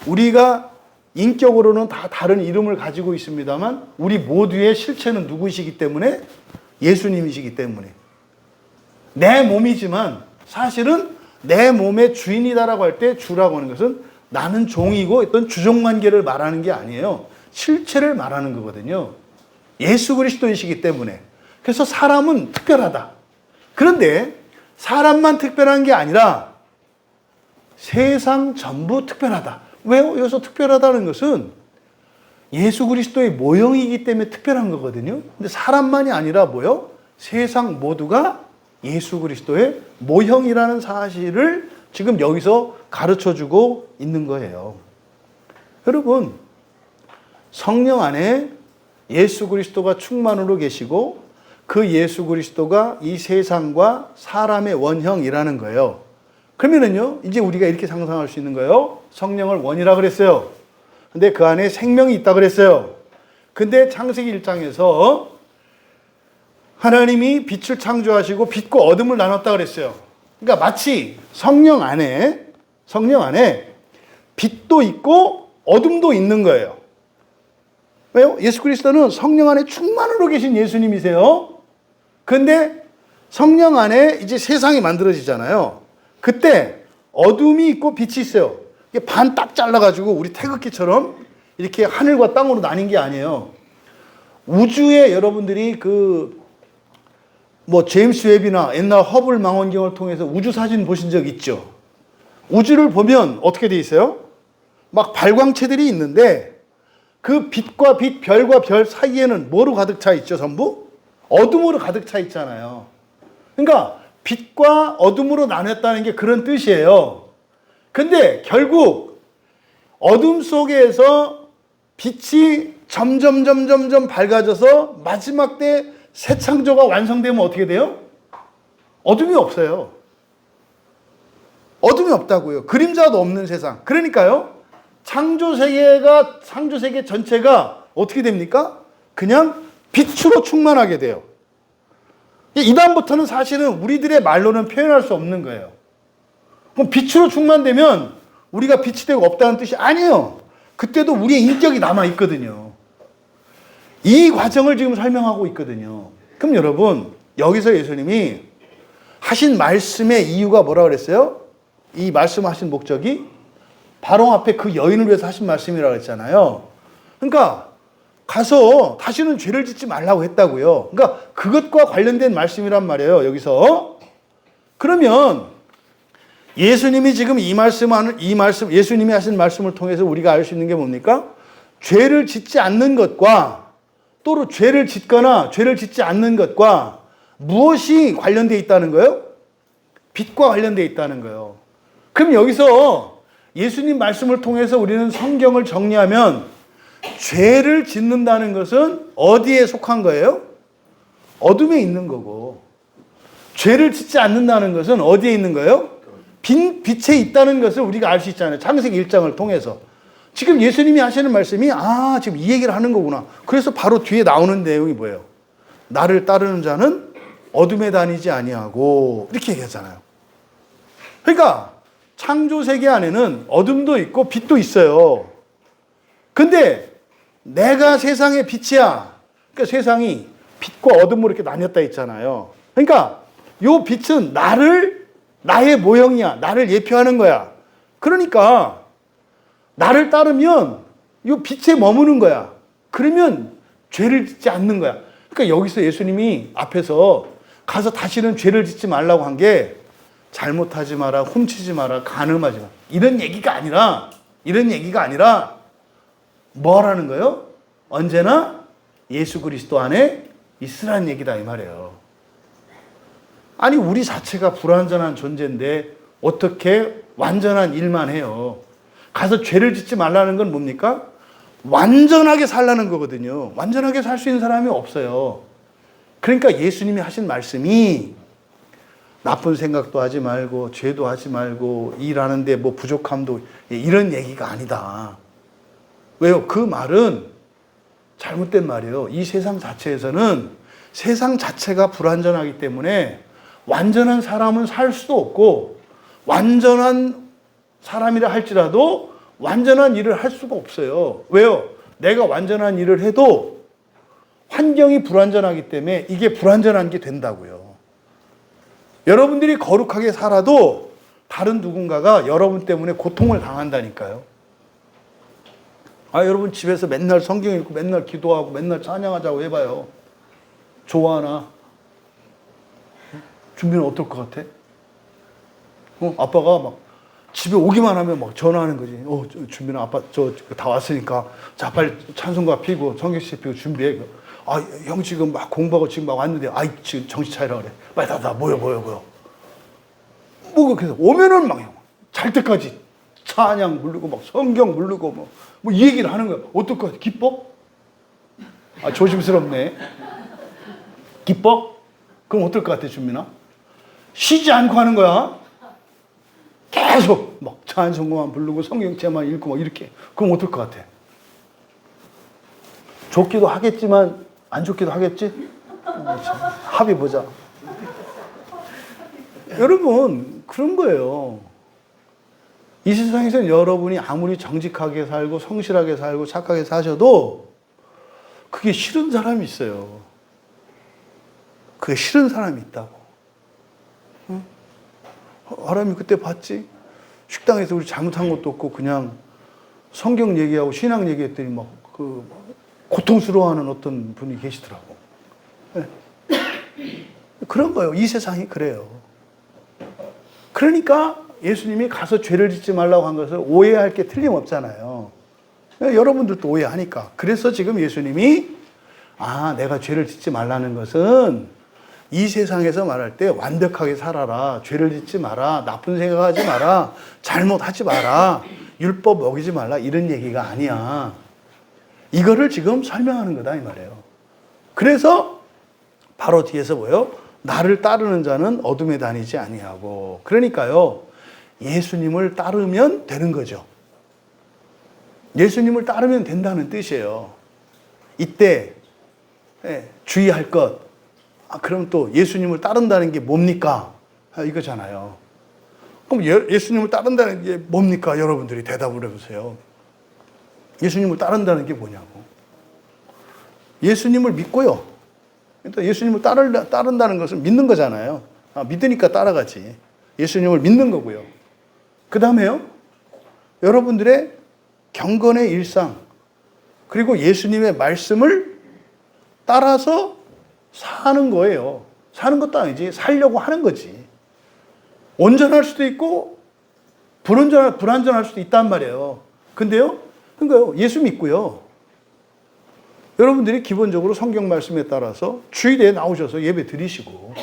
우리가 인격으로는 다 다른 이름을 가지고 있습니다만 우리 모두의 실체는 누구이시기 때문에? 예수님이시기 때문에. 내 몸이지만 사실은 내 몸의 주인이다라고 할 때 주라고 하는 것은 나는 종이고 어떤 주종관계를 말하는 게 아니에요. 실체를 말하는 거거든요. 예수 그리스도이시기 때문에. 그래서 사람은 특별하다. 그런데 사람만 특별한 게 아니라 세상 전부 특별하다. 왜요? 여기서 특별하다는 것은 예수 그리스도의 모형이기 때문에 특별한 거거든요. 근데 사람만이 아니라 뭐요? 세상 모두가 예수 그리스도의 모형이라는 사실을 지금 여기서 가르쳐주고 있는 거예요. 여러분, 성령 안에 예수 그리스도가 충만으로 계시고 그 예수 그리스도가 이 세상과 사람의 원형이라는 거예요. 그러면은요, 이제 우리가 이렇게 상상할 수 있는 거예요. 성령을 원이라 그랬어요. 근데 그 안에 생명이 있다 그랬어요. 근데 창세기 1장에서 하나님이 빛을 창조하시고 빛과 어둠을 나눴다 그랬어요. 그러니까 마치 성령 안에 빛도 있고 어둠도 있는 거예요. 왜요? 예수 그리스도는 성령 안에 충만으로 계신 예수님이세요. 근데 성령 안에 이제 세상이 만들어지잖아요. 그때 어둠이 있고 빛이 있어요. 이게 반 딱 잘라가지고 우리 태극기처럼 이렇게 하늘과 땅으로 나뉜 게 아니에요. 우주에 여러분들이 제임스 웹이나 옛날 허블 망원경을 통해서 우주 사진 보신 적 있죠? 우주를 보면 어떻게 돼 있어요? 막 발광체들이 있는데 그 빛과 빛, 별과 별 사이에는 뭐로 가득 차 있죠, 전부? 어둠으로 가득 차 있잖아요. 그러니까 빛과 어둠으로 나눴다는 게 그런 뜻이에요. 근데 결국 어둠 속에서 빛이 점점 밝아져서 마지막 때 새 창조가 완성되면 어떻게 돼요? 어둠이 없어요. 어둠이 없다고요. 그림자도 없는 세상. 그러니까요, 창조 세계 전체가 어떻게 됩니까? 그냥 빛으로 충만하게 돼요. 이 다음부터는 사실은 우리들의 말로는 표현할 수 없는 거예요. 그럼 빛으로 충만되면 우리가 빛이 되고 없다는 뜻이 아니에요. 그때도 우리의 인격이 남아있거든요. 이 과정을 지금 설명하고 있거든요. 그럼 여러분, 여기서 예수님이 하신 말씀의 이유가 뭐라고 그랬어요? 이 말씀하신 목적이 바로 앞에 그 여인을 위해서 하신 말씀이라고 했잖아요. 그러니까 가서 다시는 죄를 짓지 말라고 했다고요. 그러니까 그것과 관련된 말씀이란 말이에요, 여기서. 그러면 예수님이 지금 예수님이 하신 말씀을 통해서 우리가 알 수 있는 게 뭡니까? 죄를 짓지 않는 것과 또는 죄를 짓거나 죄를 짓지 않는 것과 무엇이 관련되어 있다는 거예요? 빛과 관련되어 있다는 거예요. 그럼 여기서 예수님 말씀을 통해서 우리는 성경을 정리하면 죄를 짓는다는 것은 어디에 속한 거예요? 어둠에 있는 거고, 죄를 짓지 않는다는 것은 어디에 있는 거예요? 빛에 있다는 것을 우리가 알 수 있잖아요. 창세기 1장을 통해서. 지금 예수님이 하시는 말씀이 지금 이 얘기를 하는 거구나. 그래서 바로 뒤에 나오는 내용이 뭐예요? 나를 따르는 자는 어둠에 다니지 아니하고 이렇게 얘기하잖아요. 그러니까 창조 세계 안에는 어둠도 있고 빛도 있어요. 근데 내가 세상의 빛이야. 그러니까 세상이 빛과 어둠으로 이렇게 나뉘었다 했잖아요. 그러니까 요 빛은 나의 모형이야. 나를 예표하는 거야. 그러니까 나를 따르면 요 빛에 머무는 거야. 그러면 죄를 짓지 않는 거야. 그러니까 여기서 예수님이 앞에서 가서 다시는 죄를 짓지 말라고 한 게 잘못하지 마라, 훔치지 마라, 간음하지 마라. 이런 얘기가 아니라 뭐라는 거예요? 언제나 예수 그리스도 안에 있으라는 얘기다 이 말이에요. 아니 우리 자체가 불완전한 존재인데 어떻게 완전한 일만 해요? 가서 죄를 짓지 말라는 건 뭡니까? 완전하게 살라는 거거든요. 완전하게 살 수 있는 사람이 없어요. 그러니까 예수님이 하신 말씀이 나쁜 생각도 하지 말고 죄도 하지 말고 일하는데 뭐 부족함도 이런 얘기가 아니다. 왜요? 그 말은 잘못된 말이에요. 이 세상 자체에서는 세상 자체가 불완전하기 때문에 완전한 사람은 살 수도 없고 완전한 사람이라 할지라도 완전한 일을 할 수가 없어요. 왜요? 내가 완전한 일을 해도 환경이 불완전하기 때문에 이게 불완전한 게 된다고요. 여러분들이 거룩하게 살아도 다른 누군가가 여러분 때문에 고통을 당한다니까요. 여러분 집에서 맨날 성경 읽고 맨날 기도하고 맨날 찬양하자고 해봐요. 좋아하나? 준비는 어떨 것 같아? 아빠가 막 집에 오기만 하면 막 전화하는 거지. 준비는 아빠 저 다 왔으니까 자 빨리 찬송가 피고 성경시 피고 준비해. 형 지금 막 공부하고 지금 막 왔는데 지금 정신 차리라 그래. 빨리 다 모여. 뭐 그래서 오면은 막 잘 때까지 찬양 부르고 막 성경 부르고 뭐 이 얘기를 하는 거야. 어떨 것 같아? 기뻐? 조심스럽네. 기뻐? 그럼 어떨 것 같아, 준민아? 쉬지 않고 하는 거야. 계속 막 찬송가만 부르고 성경책만 읽고 막 이렇게. 그럼 어떨 것 같아? 좋기도 하겠지만 안 좋기도 하겠지? 합의 보자. 여러분 그런 거예요. 이 세상에서는 여러분이 아무리 정직하게 살고 성실하게 살고 착하게 사셔도 그게 싫은 사람이 있어요. 그게 싫은 사람이 있다고. 응? 하람이 그때 봤지? 식당에서 우리 잘못한 것도 없고 그냥 성경 얘기하고 신앙 얘기했더니 막 고통스러워하는 어떤 분이 계시더라고. 네. 그런 거예요. 이 세상이 그래요. 그러니까 예수님이 가서 죄를 짓지 말라고 한 것을 오해할 게 틀림없잖아요. 여러분들도 오해하니까. 그래서 지금 예수님이 내가 죄를 짓지 말라는 것은 이 세상에서 말할 때 완벽하게 살아라. 죄를 짓지 마라. 나쁜 생각하지 마라. 잘못하지 마라. 율법 어기지 말라. 이런 얘기가 아니야. 이거를 지금 설명하는 거다 이 말이에요. 그래서 바로 뒤에서 뭐예요? 나를 따르는 자는 어둠에 다니지 아니하고. 그러니까요. 예수님을 따르면 되는 거죠. 예수님을 따르면 된다는 뜻이에요. 이때 주의할 것. 그럼 또 예수님을 따른다는 게 뭡니까? 이거잖아요. 그럼 예수님을 따른다는 게 뭡니까? 여러분들이 대답을 해보세요. 예수님을 따른다는 게 뭐냐고. 예수님을 믿고요. 일단 예수님을 따른다는 것은 믿는 거잖아요. 믿으니까 따라가지. 예수님을 믿는 거고요. 그 다음에요. 여러분들의 경건의 일상 그리고 예수님의 말씀을 따라서 사는 거예요. 사는 것도 아니지. 살려고 하는 거지. 온전할 수도 있고 불완전할 수도 있단 말이에요. 근데요. 그러니까 예수 믿고요. 여러분들이 기본적으로 성경 말씀에 따라서 주일에 나오셔서 예배 드리시고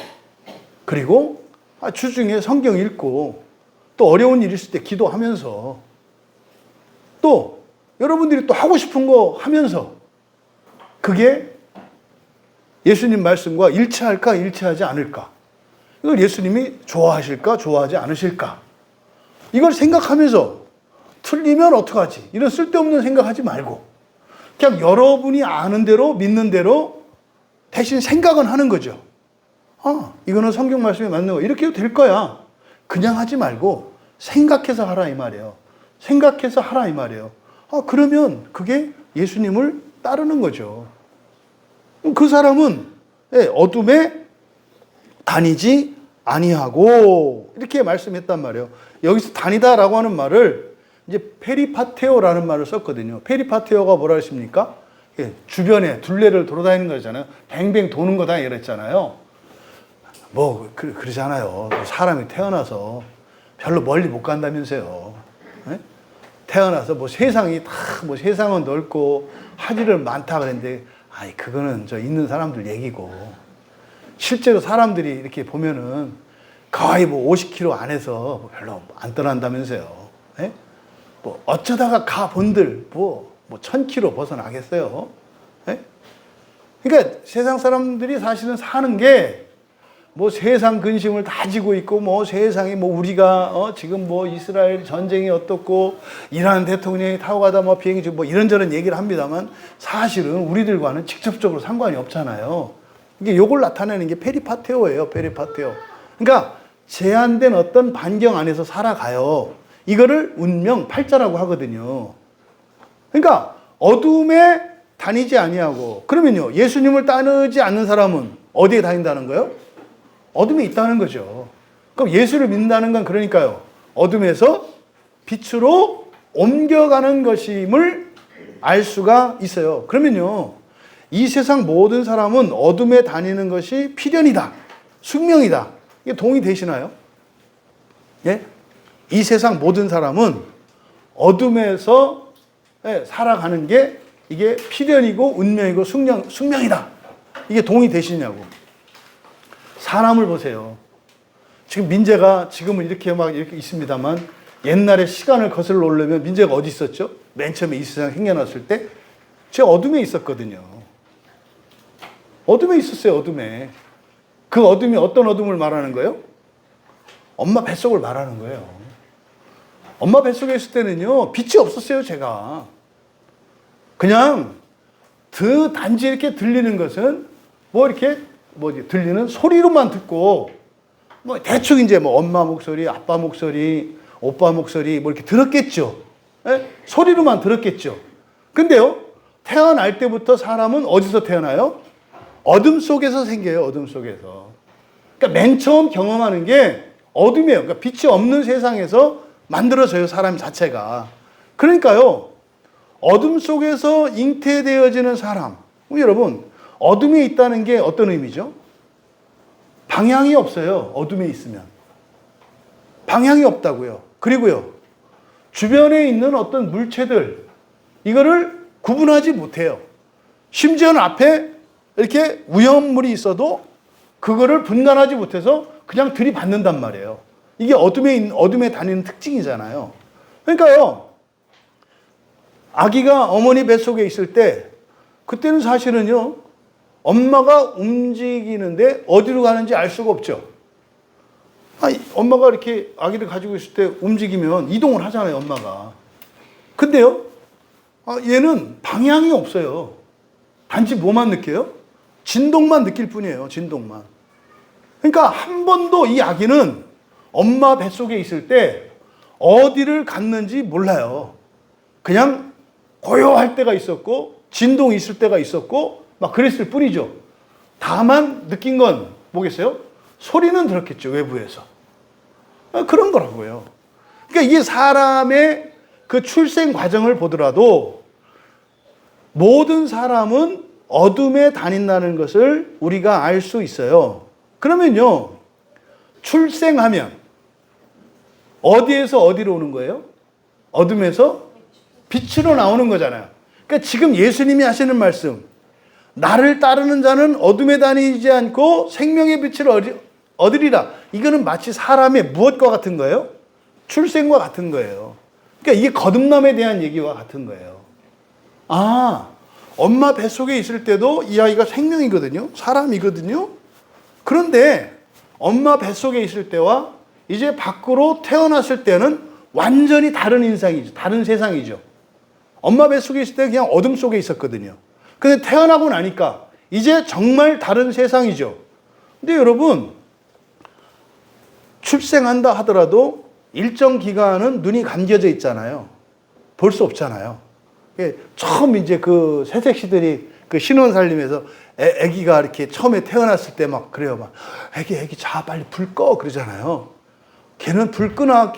그리고 주중에 성경 읽고 또 어려운 일 있을 때 기도하면서 또 여러분들이 또 하고 싶은 거 하면서 그게 예수님 말씀과 일치할까 일치하지 않을까 이걸 예수님이 좋아하실까, 좋아하지 않으실까? 이걸 생각하면서 틀리면 어떡하지? 이런 쓸데없는 생각하지 말고 그냥 여러분이 아는 대로 믿는 대로 대신 생각은 하는 거죠. 이거는 성경 말씀에 맞는 거. 이렇게 해도 될 거야. 그냥 하지 말고 생각해서 하라 이 말이에요. 생각해서 하라 이 말이에요. 그러면 그게 예수님을 따르는 거죠. 그 사람은 어둠에 다니지 아니하고 이렇게 말씀했단 말이에요. 여기서 다니다라고 하는 말을 이제 페리파테오라는 말을 썼거든요. 페리파테오가 뭐라 했습니까? 주변에 둘레를 돌아다니는 거잖아요. 뱅뱅 도는 거다 이랬잖아요. 그러잖아요. 사람이 태어나서 별로 멀리 못 간다면서요. 태어나서 세상이 세상은 넓고 할 일은 많다 그랬는데, 그거는 있는 사람들 얘기고, 실제로 사람들이 이렇게 보면은 거의 50km 안에서 별로 안 떠난다면서요. 어쩌다가 가본들 1000km 벗어나겠어요. 그러니까 세상 사람들이 사실은 사는 게 세상 근심을 다 지고 있고 세상에 우리가 지금 이스라엘 전쟁이 어떻고 이란 대통령이 타고 가다 비행기 지고 이런저런 얘기를 합니다만 사실은 우리들과는 직접적으로 상관이 없잖아요. 이게 요걸 나타내는 게 페리파테오예요. 페리파테오. 그러니까 제한된 어떤 반경 안에서 살아가요. 이거를 운명 팔자라고 하거든요. 그러니까 어둠에 다니지 아니하고, 그러면요 예수님을 따르지 않는 사람은 어디에 다닌다는 거예요? 어둠에 있다는 거죠. 그럼 예수를 믿는다는 건 그러니까요 어둠에서 빛으로 옮겨가는 것임을 알 수가 있어요. 그러면요 이 세상 모든 사람은 어둠에 다니는 것이 필연이다, 숙명이다. 이게 동의되시나요? 예? 이 세상 모든 사람은 어둠에서 살아가는 게 이게 필연이고 운명이고 숙명이다. 이게 동의되시냐고. 사람을 보세요. 지금 민재가 지금은 이렇게 있습니다만 옛날에 시간을 거슬러 오려면 민재가 어디 있었죠? 맨 처음에 이 세상 생겨났을 때 제 어둠에 있었거든요. 어둠에 있었어요. 어둠에. 그 어둠이 어떤 어둠을 말하는 거예요? 엄마 뱃속을 말하는 거예요. 엄마 뱃속에 있을 때는요 빛이 없었어요. 제가 그냥 단지 이렇게 들리는 것은 들리는 소리로만 듣고 대충 이제 엄마 목소리, 아빠 목소리, 오빠 목소리 이렇게 들었겠죠. 소리로만 들었겠죠. 근데요 태어날 때부터 사람은 어디서 태어나요? 어둠 속에서 생겨요. 어둠 속에서. 그러니까 맨 처음 경험하는 게 어둠이에요. 그러니까 빛이 없는 세상에서 만들어져요. 사람 자체가. 그러니까요 어둠 속에서 잉태되어지는 사람. 여러분 어둠에 있다는 게 어떤 의미죠? 방향이 없어요. 어둠에 있으면. 방향이 없다고요. 그리고요 주변에 있는 어떤 물체들 이거를 구분하지 못해요. 심지어는 앞에 이렇게 위험물이 있어도 그거를 분간하지 못해서 그냥 들이받는단 말이에요. 이게 어둠에 다니는 특징이잖아요. 그러니까요 아기가 어머니 뱃속에 있을 때 그때는 사실은요 엄마가 움직이는데 어디로 가는지 알 수가 없죠. 엄마가 이렇게 아기를 가지고 있을 때 움직이면 이동을 하잖아요. 엄마가. 근데요 얘는 방향이 없어요. 단지 뭐만 느껴요? 진동만 느낄 뿐이에요. 진동만. 그러니까 한 번도 이 아기는 엄마 뱃속에 있을 때 어디를 갔는지 몰라요. 그냥 고요할 때가 있었고 진동이 있을 때가 있었고 그랬을 뿐이죠. 다만 느낀 건 뭐겠어요? 소리는 들었겠죠. 외부에서. 그런 거라고요. 그러니까 이게 사람의 그 출생 과정을 보더라도 모든 사람은 어둠에 다닌다는 것을 우리가 알 수 있어요. 그러면요 출생하면 어디에서 어디로 오는 거예요? 어둠에서 빛으로 나오는 거잖아요. 그러니까 지금 예수님이 하시는 말씀, 나를 따르는 자는 어둠에 다니지 않고 생명의 빛을 얻으리라. 이거는 마치 사람의 무엇과 같은 거예요? 출생과 같은 거예요. 그러니까 이게 거듭남에 대한 얘기와 같은 거예요. 엄마 뱃속에 있을 때도 이 아이가 생명이거든요. 사람이거든요. 그런데 엄마 뱃속에 있을 때와 이제 밖으로 태어났을 때는 완전히 다른 인상이죠. 다른 세상이죠. 엄마 뱃속에 있을 때 그냥 어둠 속에 있었거든요. 근데 태어나고 나니까 이제 정말 다른 세상이죠. 근데 여러분, 출생한다 하더라도 일정 기간은 눈이 감겨져 있잖아요. 볼 수 없잖아요. 처음 이제 그 새색시들이 그 신혼 살림에서 아기가 이렇게 처음에 태어났을 때 막 그래요. 막 아기 자 빨리 불 꺼 그러잖아요. 걔는 불 끄나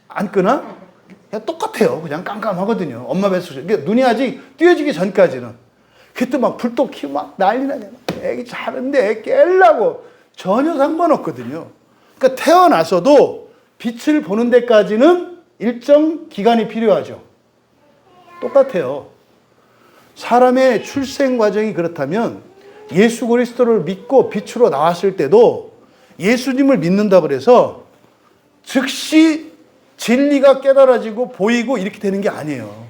안 끄나? 그냥 똑같아요. 그냥 깜깜하거든요. 엄마 뱃속에. 그러니까 눈이 아직 띄어지기 전까지는. 그때 막 불도 켜고 막 난리 나잖아. 애기 자는데 깨려고 전혀 상관없거든요. 그러니까 태어나서도 빛을 보는 데까지는 일정 기간이 필요하죠. 똑같아요. 사람의 출생 과정이 그렇다면 예수 그리스도를 믿고 빛으로 나왔을 때도 예수님을 믿는다 그래서 즉시 진리가 깨달아지고 보이고 이렇게 되는 게 아니에요.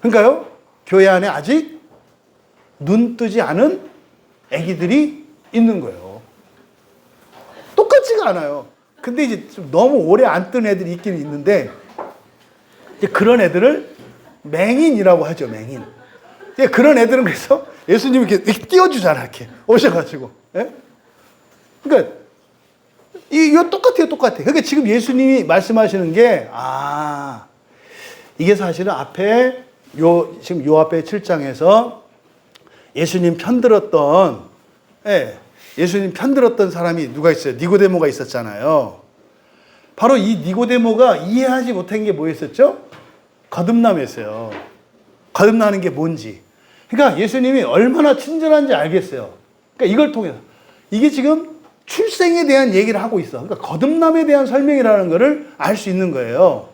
그러니까요, 교회 안에 아직 눈 뜨지 않은 아기들이 있는 거예요. 똑같지가 않아요. 근데 이제 좀 너무 오래 안 뜬 애들이 있긴 있는데, 이제 그런 애들을 맹인이라고 하죠, 맹인. 그런 애들은 그래서 예수님이 이렇게 띄워주잖아, 이렇게. 오셔가지고. 예? 그러니까, 이거 똑같아요, 똑같아요. 그러니까 지금 예수님이 말씀하시는 게, 이게 사실은 앞에, 지금 요 앞에 7장에서 예수님 편들었던, 예수님 편들었던 사람이 누가 있어요? 니고데모가 있었잖아요. 바로 이 니고데모가 이해하지 못한 게 뭐였었죠? 거듭남이었어요. 거듭나는 게 뭔지. 그러니까 예수님이 얼마나 친절한지 알겠어요. 그러니까 이걸 통해서. 이게 지금 출생에 대한 얘기를 하고 있어. 그러니까 거듭남에 대한 설명이라는 것을 알 수 있는 거예요.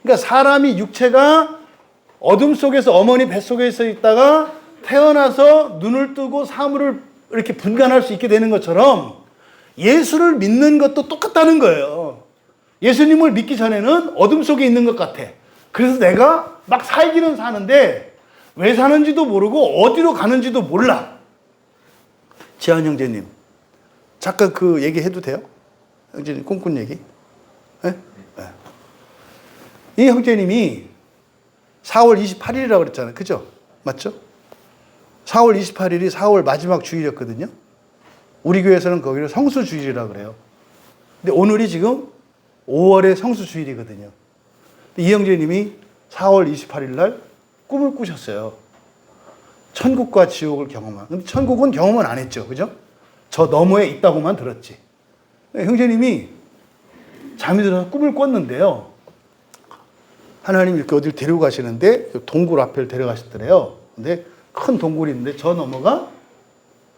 그러니까 사람이 육체가 어둠 속에서 어머니 뱃속에서 있다가 태어나서 눈을 뜨고 사물을 이렇게 분간할 수 있게 되는 것처럼 예수를 믿는 것도 똑같다는 거예요. 예수님을 믿기 전에는 어둠 속에 있는 것 같아. 그래서 내가 막 살기는 사는데 왜 사는지도 모르고 어디로 가는지도 몰라. 지한 형제님, 잠깐 그 얘기 해도 돼요? 형제님 꿈꾼 얘기? 네? 네. 이 형제님이 4월 28일이라고 그랬잖아요. 그죠? 맞죠? 4월 28일이 4월 마지막 주일이었거든요. 우리 교회에서는 거기를 성수주일이라고 그래요. 근데 오늘이 지금 5월의 성수주일이거든요. 이 형제님이 4월 28일 날 꿈을 꾸셨어요. 천국과 지옥을 경험한. 근데 천국은 경험은 안 했죠. 그죠? 저 너머에 있다고만 들었지. 형제님이 잠이 들어서 꿈을 꿨는데요. 하나님 이렇게 어딜 데리고 가시는데 동굴 앞에 데려가셨더래요. 근데 큰 동굴이 있는데 저 너머가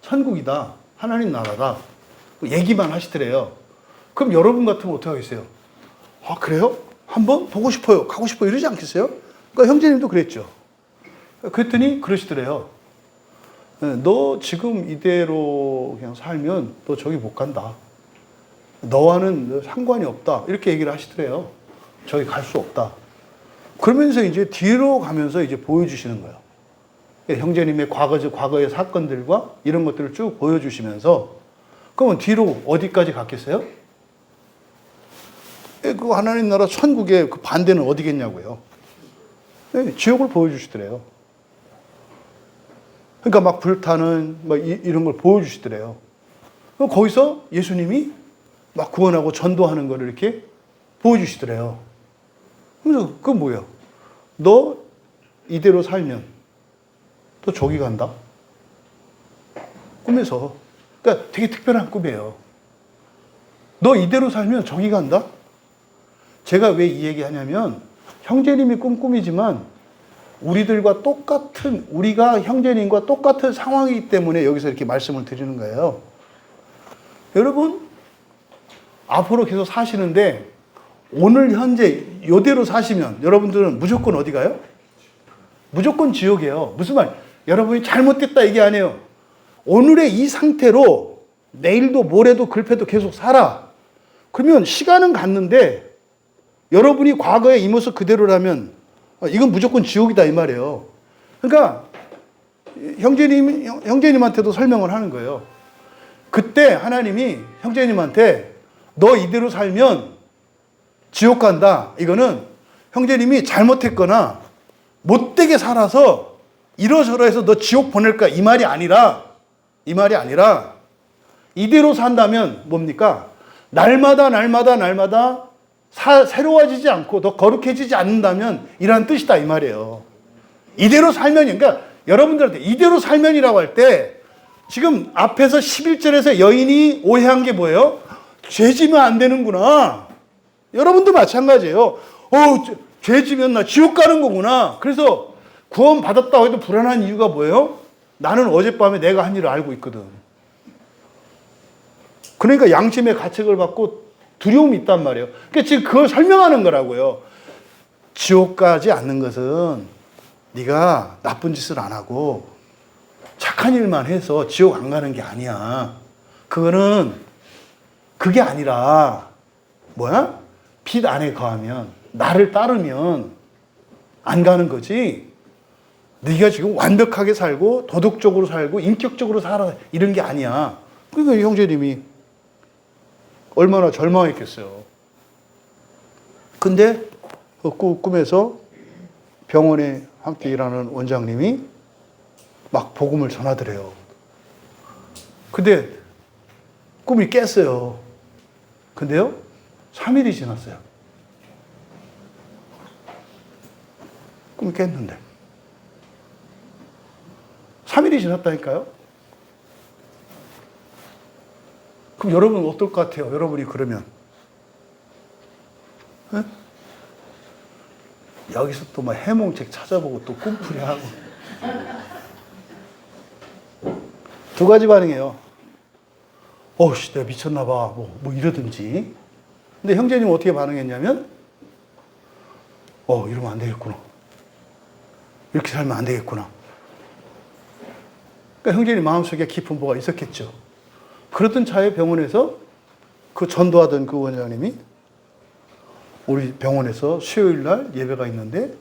천국이다. 하나님 나라다. 얘기만 하시더래요. 그럼 여러분 같으면 어떻게 하겠어요? 그래요? 한번 보고 싶어요. 가고 싶어요. 이러지 않겠어요? 그러니까 형제님도 그랬죠. 그랬더니 그러시더래요. 너 지금 이대로 그냥 살면 너 저기 못 간다. 너와는 상관이 없다. 이렇게 얘기를 하시더래요. 저기 갈 수 없다. 그러면서 이제 뒤로 가면서 이제 보여주시는 거예요. 형제님의 과거의 사건들과 이런 것들을 쭉 보여주시면서, 그러면 뒤로 어디까지 갔겠어요? 그 하나님 나라 천국의 그 반대는 어디겠냐고요. 지옥을 보여주시더래요. 그러니까 막 불타는 막 이런 걸 보여주시더래요. 거기서 예수님이 막 구원하고 전도하는 걸 이렇게 보여주시더래요. 그래서 그건 뭐예요? 너 이대로 살면 또 저기 간다? 꿈에서. 그러니까 되게 특별한 꿈이에요. 너 이대로 살면 저기 간다? 제가 왜 이 얘기 하냐면, 형제님이 꿈꾸미지만 우리들과 똑같은, 우리가 형제님과 똑같은 상황이기 때문에 여기서 이렇게 말씀을 드리는 거예요. 여러분, 앞으로 계속 사시는데 오늘 현재 이대로 사시면 여러분들은 무조건 어디 가요? 무조건 지옥이에요. 무슨 말? 여러분이 잘못됐다 이게 아니에요. 오늘의 이 상태로 내일도 모레도 글패도 계속 살아. 그러면 시간은 갔는데 여러분이 과거에 이 모습 그대로라면 이건 무조건 지옥이다 이 말이에요. 그러니까 형제님한테도 설명을 하는 거예요. 그때 하나님이 형제님한테 너 이대로 살면 지옥 간다. 이거는 형제님이 잘못했거나 못되게 살아서 이러저러해서 너 지옥 보낼 거야. 이 말이 아니라 이대로 산다면 뭡니까? 날마다 새로워지지 않고 더 거룩해지지 않는다면 이란 뜻이다 이 말이에요. 이대로 살면, 그러니까 여러분들한테 이대로 살면이라고 할 때 지금 앞에서 11절에서 여인이 오해한 게 뭐예요? 죄 지면 안 되는구나. 여러분도 마찬가지예요. 죄 지면 나 지옥 가는 거구나. 그래서 구원 받았다고 해도 불안한 이유가 뭐예요? 나는 어젯밤에 내가 한 일을 알고 있거든. 그러니까 양심의 가책을 받고 두려움이 있단 말이에요. 그러니까 지금 그걸 설명하는 거라고요. 지옥 가지 않는 것은 네가 나쁜 짓을 안 하고 착한 일만 해서 지옥 안 가는 게 아니야. 그거는 그게 아니라 뭐야? 빛 안에 거하면, 나를 따르면 안 가는 거지. 네가 지금 완벽하게 살고 도덕적으로 살고 인격적으로 살아 이런 게 아니야. 그러니까 형제님이 얼마나 절망했겠어요. 근데 그 꿈에서 병원에 함께 일하는 원장님이 막 복음을 전하더래요. 근데 꿈이 깼어요. 근데요, 3일이 지났어요. 꿈이 깼는데. 3일이 지났다니까요? 그럼 여러분 어떨 것 같아요? 여러분이 그러면. 네? 여기서 또 막 해몽책 찾아보고 또 꿈풀이 하고. 두 가지 반응이에요. 어우씨, 내가 미쳤나봐. 뭐 이러든지. 근데 형제님은 어떻게 반응했냐면, 이러면 안 되겠구나. 이렇게 살면 안 되겠구나. 그러니까 형제님 마음속에 깊은 뭐가 있었겠죠. 그러던 차에 병원에서 그 전도하던 그 원장님이 우리 병원에서 수요일 날 예배가 있는데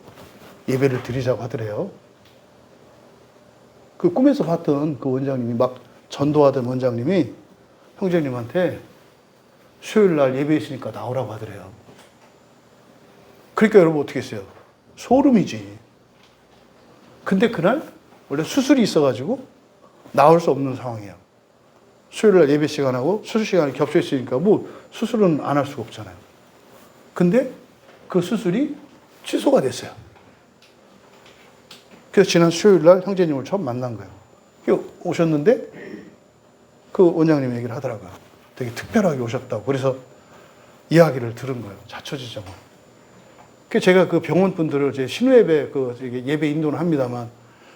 예배를 드리자고 하더래요. 그 꿈에서 봤던 그 원장님이 막 전도하던 원장님이 형제님한테 수요일 날 예배 있으니까 나오라고 하더래요. 그러니까 여러분 어떻게 했어요? 소름이지. 근데 그날 원래 수술이 있어가지고 나올 수 없는 상황이에요. 수요일 날 예배 시간하고 수술 시간이 겹쳐 있으니까 뭐 수술은 안 할 수가 없잖아요. 근데 그 수술이 취소가 됐어요. 그래서 지난 수요일 날 형제님을 처음 만난 거예요. 오셨는데 그 원장님 얘기를 하더라고요. 되게 특별하게 오셨다고. 그래서 이야기를 들은 거예요. 자초지종을. 그래서 제가 그 병원 분들을 제 신우예배 예배 인도는 합니다만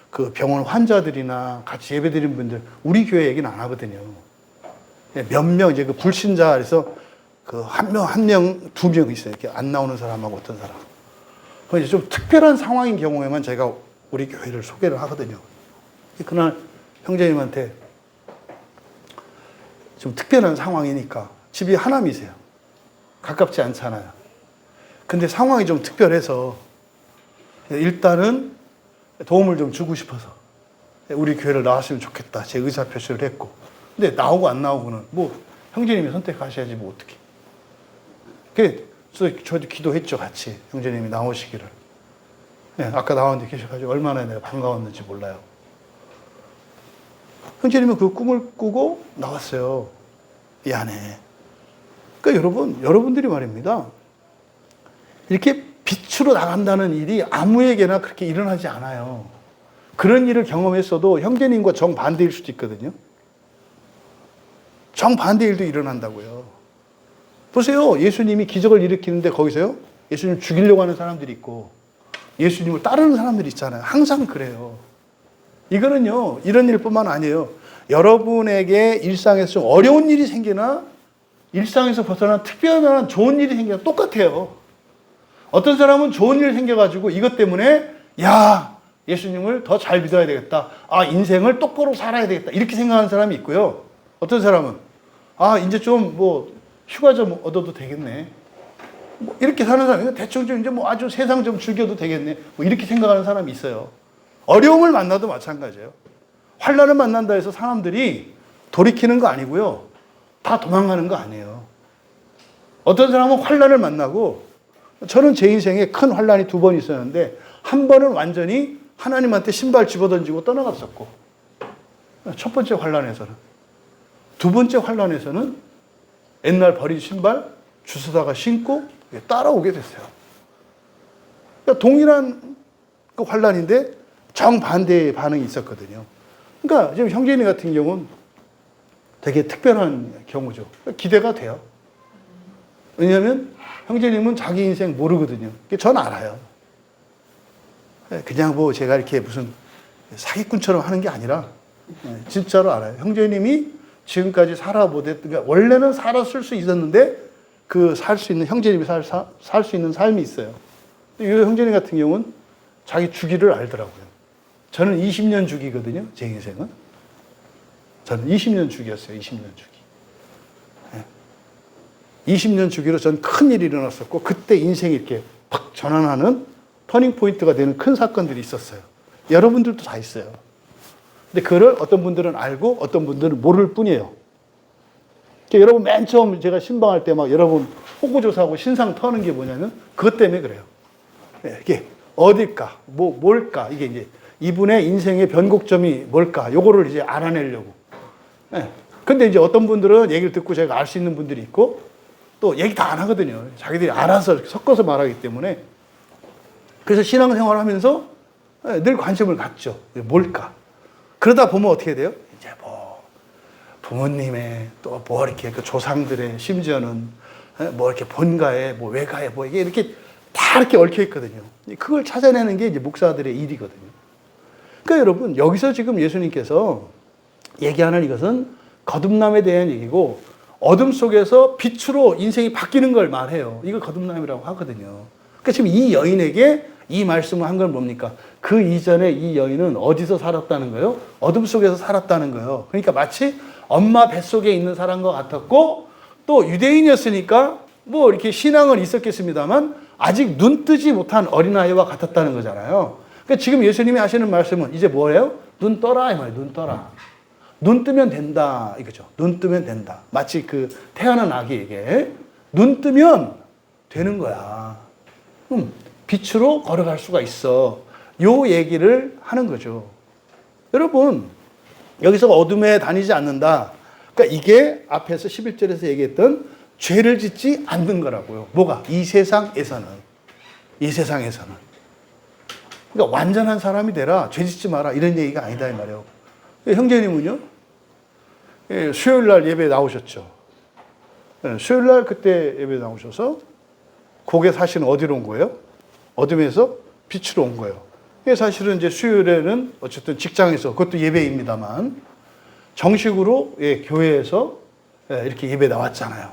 그 병원 환자들이나 같이 예배 드린 분들 우리 교회 얘기는 안 하거든요. 몇 명 이제 그 불신자에서 그 한 명, 두 명 있어요. 이렇게 안 나오는 사람하고 어떤 사람. 이제 좀 특별한 상황인 경우에만 제가 우리 교회를 소개를 하거든요. 그날 형제님한테 좀 특별한 상황이니까 집이 하남이세요. 가깝지 않잖아요. 근데 상황이 좀 특별해서 일단은 도움을 좀 주고 싶어서 우리 교회를 나왔으면 좋겠다. 제 의사 표시를 했고. 근데 나오고 안 나오고는 뭐 형제님이 선택하셔야지 뭐 어떻게. 그래서 저도 기도했죠. 같이 형제님이 나오시기를. 네, 아까 나왔는데 계셔가지고 얼마나 내가 반가웠는지 몰라요. 형제님은 그 꿈을 꾸고 나왔어요. 이 안에. 그러니까 여러분들이 말입니다. 이렇게 빛으로 나간다는 일이 아무에게나 그렇게 일어나지 않아요. 그런 일을 경험했어도 형제님과 정반대일 수도 있거든요. 정반대 일도 일어난다고요. 보세요. 예수님이 기적을 일으키는데 거기서요. 예수님 죽이려고 하는 사람들이 있고 예수님을 따르는 사람들이 있잖아요. 항상 그래요. 이거는요. 이런 일뿐만 아니에요. 여러분에게 일상에서 좀 어려운 일이 생기나 일상에서 벗어난 특별한 좋은 일이 생기나 똑같아요. 어떤 사람은 좋은 일 생겨가지고 이것 때문에 예수님을 더 잘 믿어야 되겠다. 인생을 똑바로 살아야 되겠다. 이렇게 생각하는 사람이 있고요. 어떤 사람은 이제 좀 휴가 좀 얻어도 되겠네. 이렇게 사는 사람이 대충 좀 이제 아주 세상 좀 즐겨도 되겠네. 이렇게 생각하는 사람이 있어요. 어려움을 만나도 마찬가지예요. 환난을 만난다 해서 사람들이 돌이키는 거 아니고요. 다 도망가는 거 아니에요. 어떤 사람은 환난을 만나고, 저는 제 인생에 큰 환난이 2번 있었는데, 한 번은 완전히 하나님한테 신발 집어던지고 떠나갔었고, 첫 번째 환난에서는. 2번째 환난에서는 옛날 버린 신발 주워다가 신고 따라오게 됐어요. 그러니까 동일한 그 환난인데 정반대의 반응이 있었거든요. 그러니까 지금 형제님 같은 경우는 되게 특별한 경우죠. 기대가 돼요. 왜냐하면 형제님은 자기 인생 모르거든요. 전 알아요. 그냥 뭐 제가 이렇게 무슨 사기꾼처럼 하는 게 아니라 진짜로 알아요. 형제님이 지금까지 살아보되, 그러니까 원래는 살았을 수 있었는데 그 살 수 있는, 형제님이 살 수 있는 삶이 있어요. 이 형제님 같은 경우는 자기 주기를 알더라고요. 저는 20년 주기거든요, 제 인생은. 저는 20년 주기였어요, 20년 주기. 20년 주기로 전 큰일이 일어났었고, 그때 인생이 이렇게 팍 전환하는 터닝 포인트가 되는 큰 사건들이 있었어요. 여러분들도 다 있어요. 근데 그걸 어떤 분들은 알고 어떤 분들은 모를 뿐이에요. 그러니까 여러분 맨 처음 제가 신방할 때 막 여러분 호구조사하고 신상 터는 게 뭐냐면 그것 때문에 그래요. 이게 어딜까, 뭘까, 이게 이제 이분의 인생의 변곡점이 뭘까, 요거를 이제 알아내려고. 근데 이제 어떤 분들은 얘기를 듣고 제가 알 수 있는 분들이 있고, 또 얘기 다 안 하거든요. 자기들이 알아서 섞어서 말하기 때문에. 그래서 신앙생활 하면서 늘 관심을 갖죠. 뭘까? 그러다 보면 어떻게 돼요? 이제 뭐 부모님의 또 뭐 이렇게 그 조상들의, 심지어는 뭐 이렇게 본가에 뭐 외가에 뭐 이게 이렇게 다 이렇게 얽혀 있거든요. 그걸 찾아내는 게 이제 목사들의 일이거든요. 그러니까 여러분, 여기서 지금 예수님께서 얘기하는 이것은 거듭남에 대한 얘기고, 어둠 속에서 빛으로 인생이 바뀌는 걸 말해요. 이걸 거듭남이라고 하거든요. 그러니까 지금 이 여인에게 이 말씀을 한 건 뭡니까? 그 이전에 이 여인은 어디서 살았다는 거예요? 어둠 속에서 살았다는 거예요. 그러니까 마치 엄마 뱃속에 있는 사람과 같았고, 또 유대인이었으니까 뭐 이렇게 신앙은 있었겠습니다만 아직 눈 뜨지 못한 어린아이와 같았다는 거잖아요. 그러니까 지금 예수님이 하시는 말씀은 이제 뭐예요? 눈 떠라, 이 말이에요. 눈 떠라. 눈 뜨면 된다, 이거죠. 눈 뜨면 된다. 마치 그 태어난 아기에게 눈 뜨면 되는 거야. 빛으로 걸어갈 수가 있어. 요 얘기를 하는 거죠. 여러분, 여기서 어둠에 다니지 않는다. 그러니까 이게 앞에서 11절에서 얘기했던 죄를 짓지 않는 거라고요. 뭐가? 이 세상에서는. 이 세상에서는. 그러니까 완전한 사람이 되라. 죄 짓지 마라. 이런 얘기가 아니다, 이 말이에요. 형제님은요? 수요일 날 예배 나오셨죠. 수요일 날 그때 예배 나오셔서 거기에 사실은 어디로 온 거예요? 어둠에서 빛으로 온 거예요. 사실은 이제 수요일에는 어쨌든 직장에서, 그것도 예배입니다만, 정식으로 교회에서 이렇게 예배 나왔잖아요.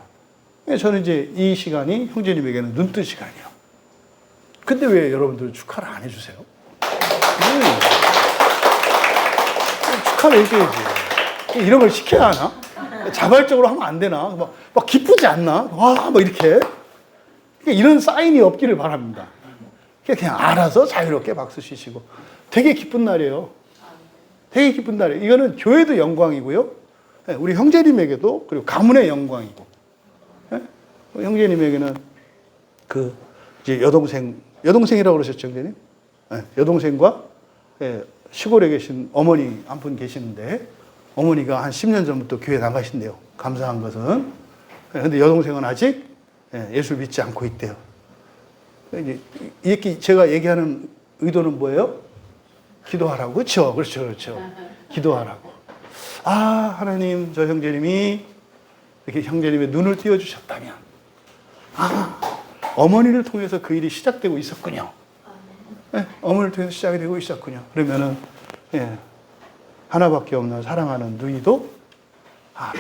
저는 이제 이 시간이 형제님에게는 눈뜬 시간이에요. 근데 왜 여러분들 축하를 안 해주세요? 축하를 해줘야지. 이런 걸 시켜야 하나? 자발적으로 하면 안 되나? 막 기쁘지 않나? 와, 뭐 이렇게. 이런 사인이 없기를 바랍니다. 그냥 알아서 자유롭게 박수 치시고. 되게 기쁜 날이에요. 되게 기쁜 날이에요. 이거는 교회도 영광이고요. 우리 형제님에게도, 그리고 가문의 영광이고. 형제님에게는 그 이제 여동생이라고 그러셨죠, 형제님? 여동생과 시골에 계신 어머니 한 분 계시는데, 어머니가 한 10년 전부터 교회 나가신대요. 감사한 것은. 근데 여동생은 아직 예수 믿지 않고 있대요. 이렇게 제가 얘기하는 의도는 뭐예요? 기도하라고. 그렇죠. 그렇죠. 그렇죠. 기도하라고. 아, 하나님, 저 형제님이 이렇게 형제님의 눈을 띄워주셨다면, 아, 어머니를 통해서 그 일이 시작되고 있었군요. 어머니를 통해서 시작이 되고 있었군요. 그러면은, 하나밖에 없는 사랑하는 누이도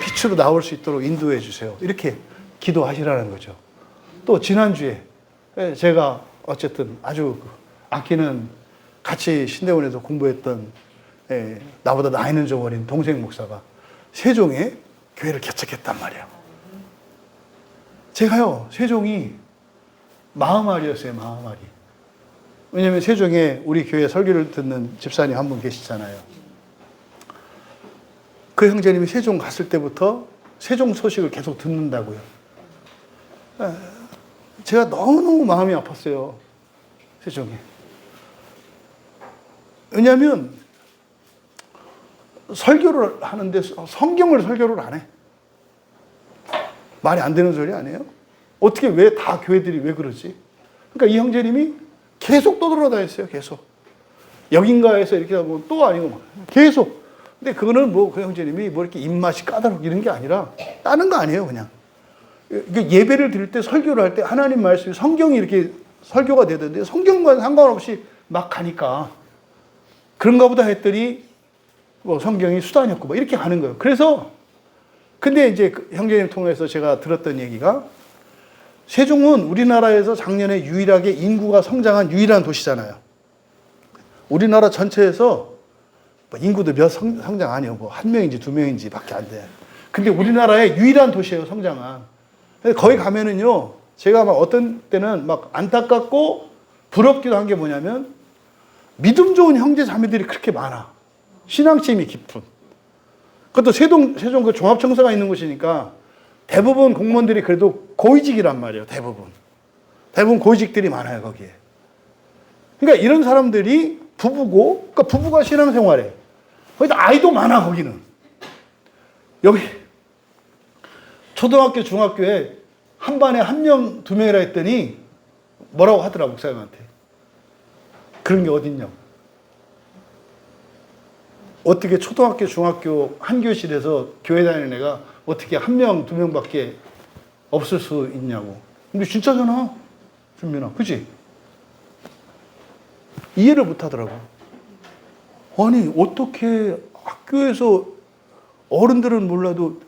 빛으로 나올 수 있도록 인도해 주세요. 이렇게 기도하시라는 거죠. 또 지난주에 제가 어쨌든 아주 아끼는, 같이 신대원에서 공부했던 나보다 나이는 좀 어린 동생 목사가 세종에 교회를 개척했단 말이에요. 제가요, 세종이 마음알이었어요, 마음알이. 왜냐면 세종에 우리 교회 설교를 듣는 집사님 한 분 계시잖아요. 그 형제님이 세종 갔을 때부터 세종 소식을 계속 듣는다고요. 제가 너무너무 마음이 아팠어요. 세종에. 왜냐하면 설교를 하는데 성경을 설교를 안 해. 말이 안 되는 소리 아니에요? 어떻게 왜 다 교회들이 왜 그러지? 그러니까 이 형제님이 계속 떠돌아다녔어요. 계속. 여긴가에서 이렇게 하고 또 아니고 막 계속. 근데 그거는 뭐 그 형제님이 뭐 이렇게 입맛이 까다롭고 이런 게 아니라 다른 거 아니에요. 그냥. 예배를 드릴 때 설교를 할 때 하나님 말씀이 성경이 이렇게 설교가 되던데 성경과는 상관없이 막 가니까 그런가 보다 했더니 뭐 성경이 수단이었고 뭐 이렇게 가는 거예요. 그래서 근데 이제 그 형제님 통해서 제가 들었던 얘기가 세종은 우리나라에서 작년에 유일하게 인구가 성장한 유일한 도시잖아요. 우리나라 전체에서 인구도 몇 성장 아니에요. 뭐 한 명인지 두 명인지 밖에 안 돼. 근데 우리나라의 유일한 도시예요, 성장한. 거기 가면은요, 제가 막 어떤 때는 막 안타깝고 부럽기도 한 게 뭐냐면 믿음 좋은 형제 자매들이 그렇게 많아. 신앙심이 깊은. 그것도 세종 그 종합청사가 있는 곳이니까 대부분 공무원들이 그래도 고위직이란 말이에요, 대부분. 대부분 고위직들이 많아요, 거기에. 그러니까 이런 사람들이 부부고, 그러니까 부부가 신앙생활해. 거기다 아이도 많아, 거기는. 여기, 초등학교, 중학교에 한 반에 한 명, 두 명이라 했더니 뭐라고 하더라, 목사님한테. 그런 게 어딨냐고. 어떻게 초등학교, 중학교 한 교실에서 교회 다니는 애가 어떻게 한 명, 두 명밖에 없을 수 있냐고. 근데 진짜잖아, 준민아. 그치? 이해를 못 하더라고. 아니, 어떻게 학교에서 어른들은 몰라도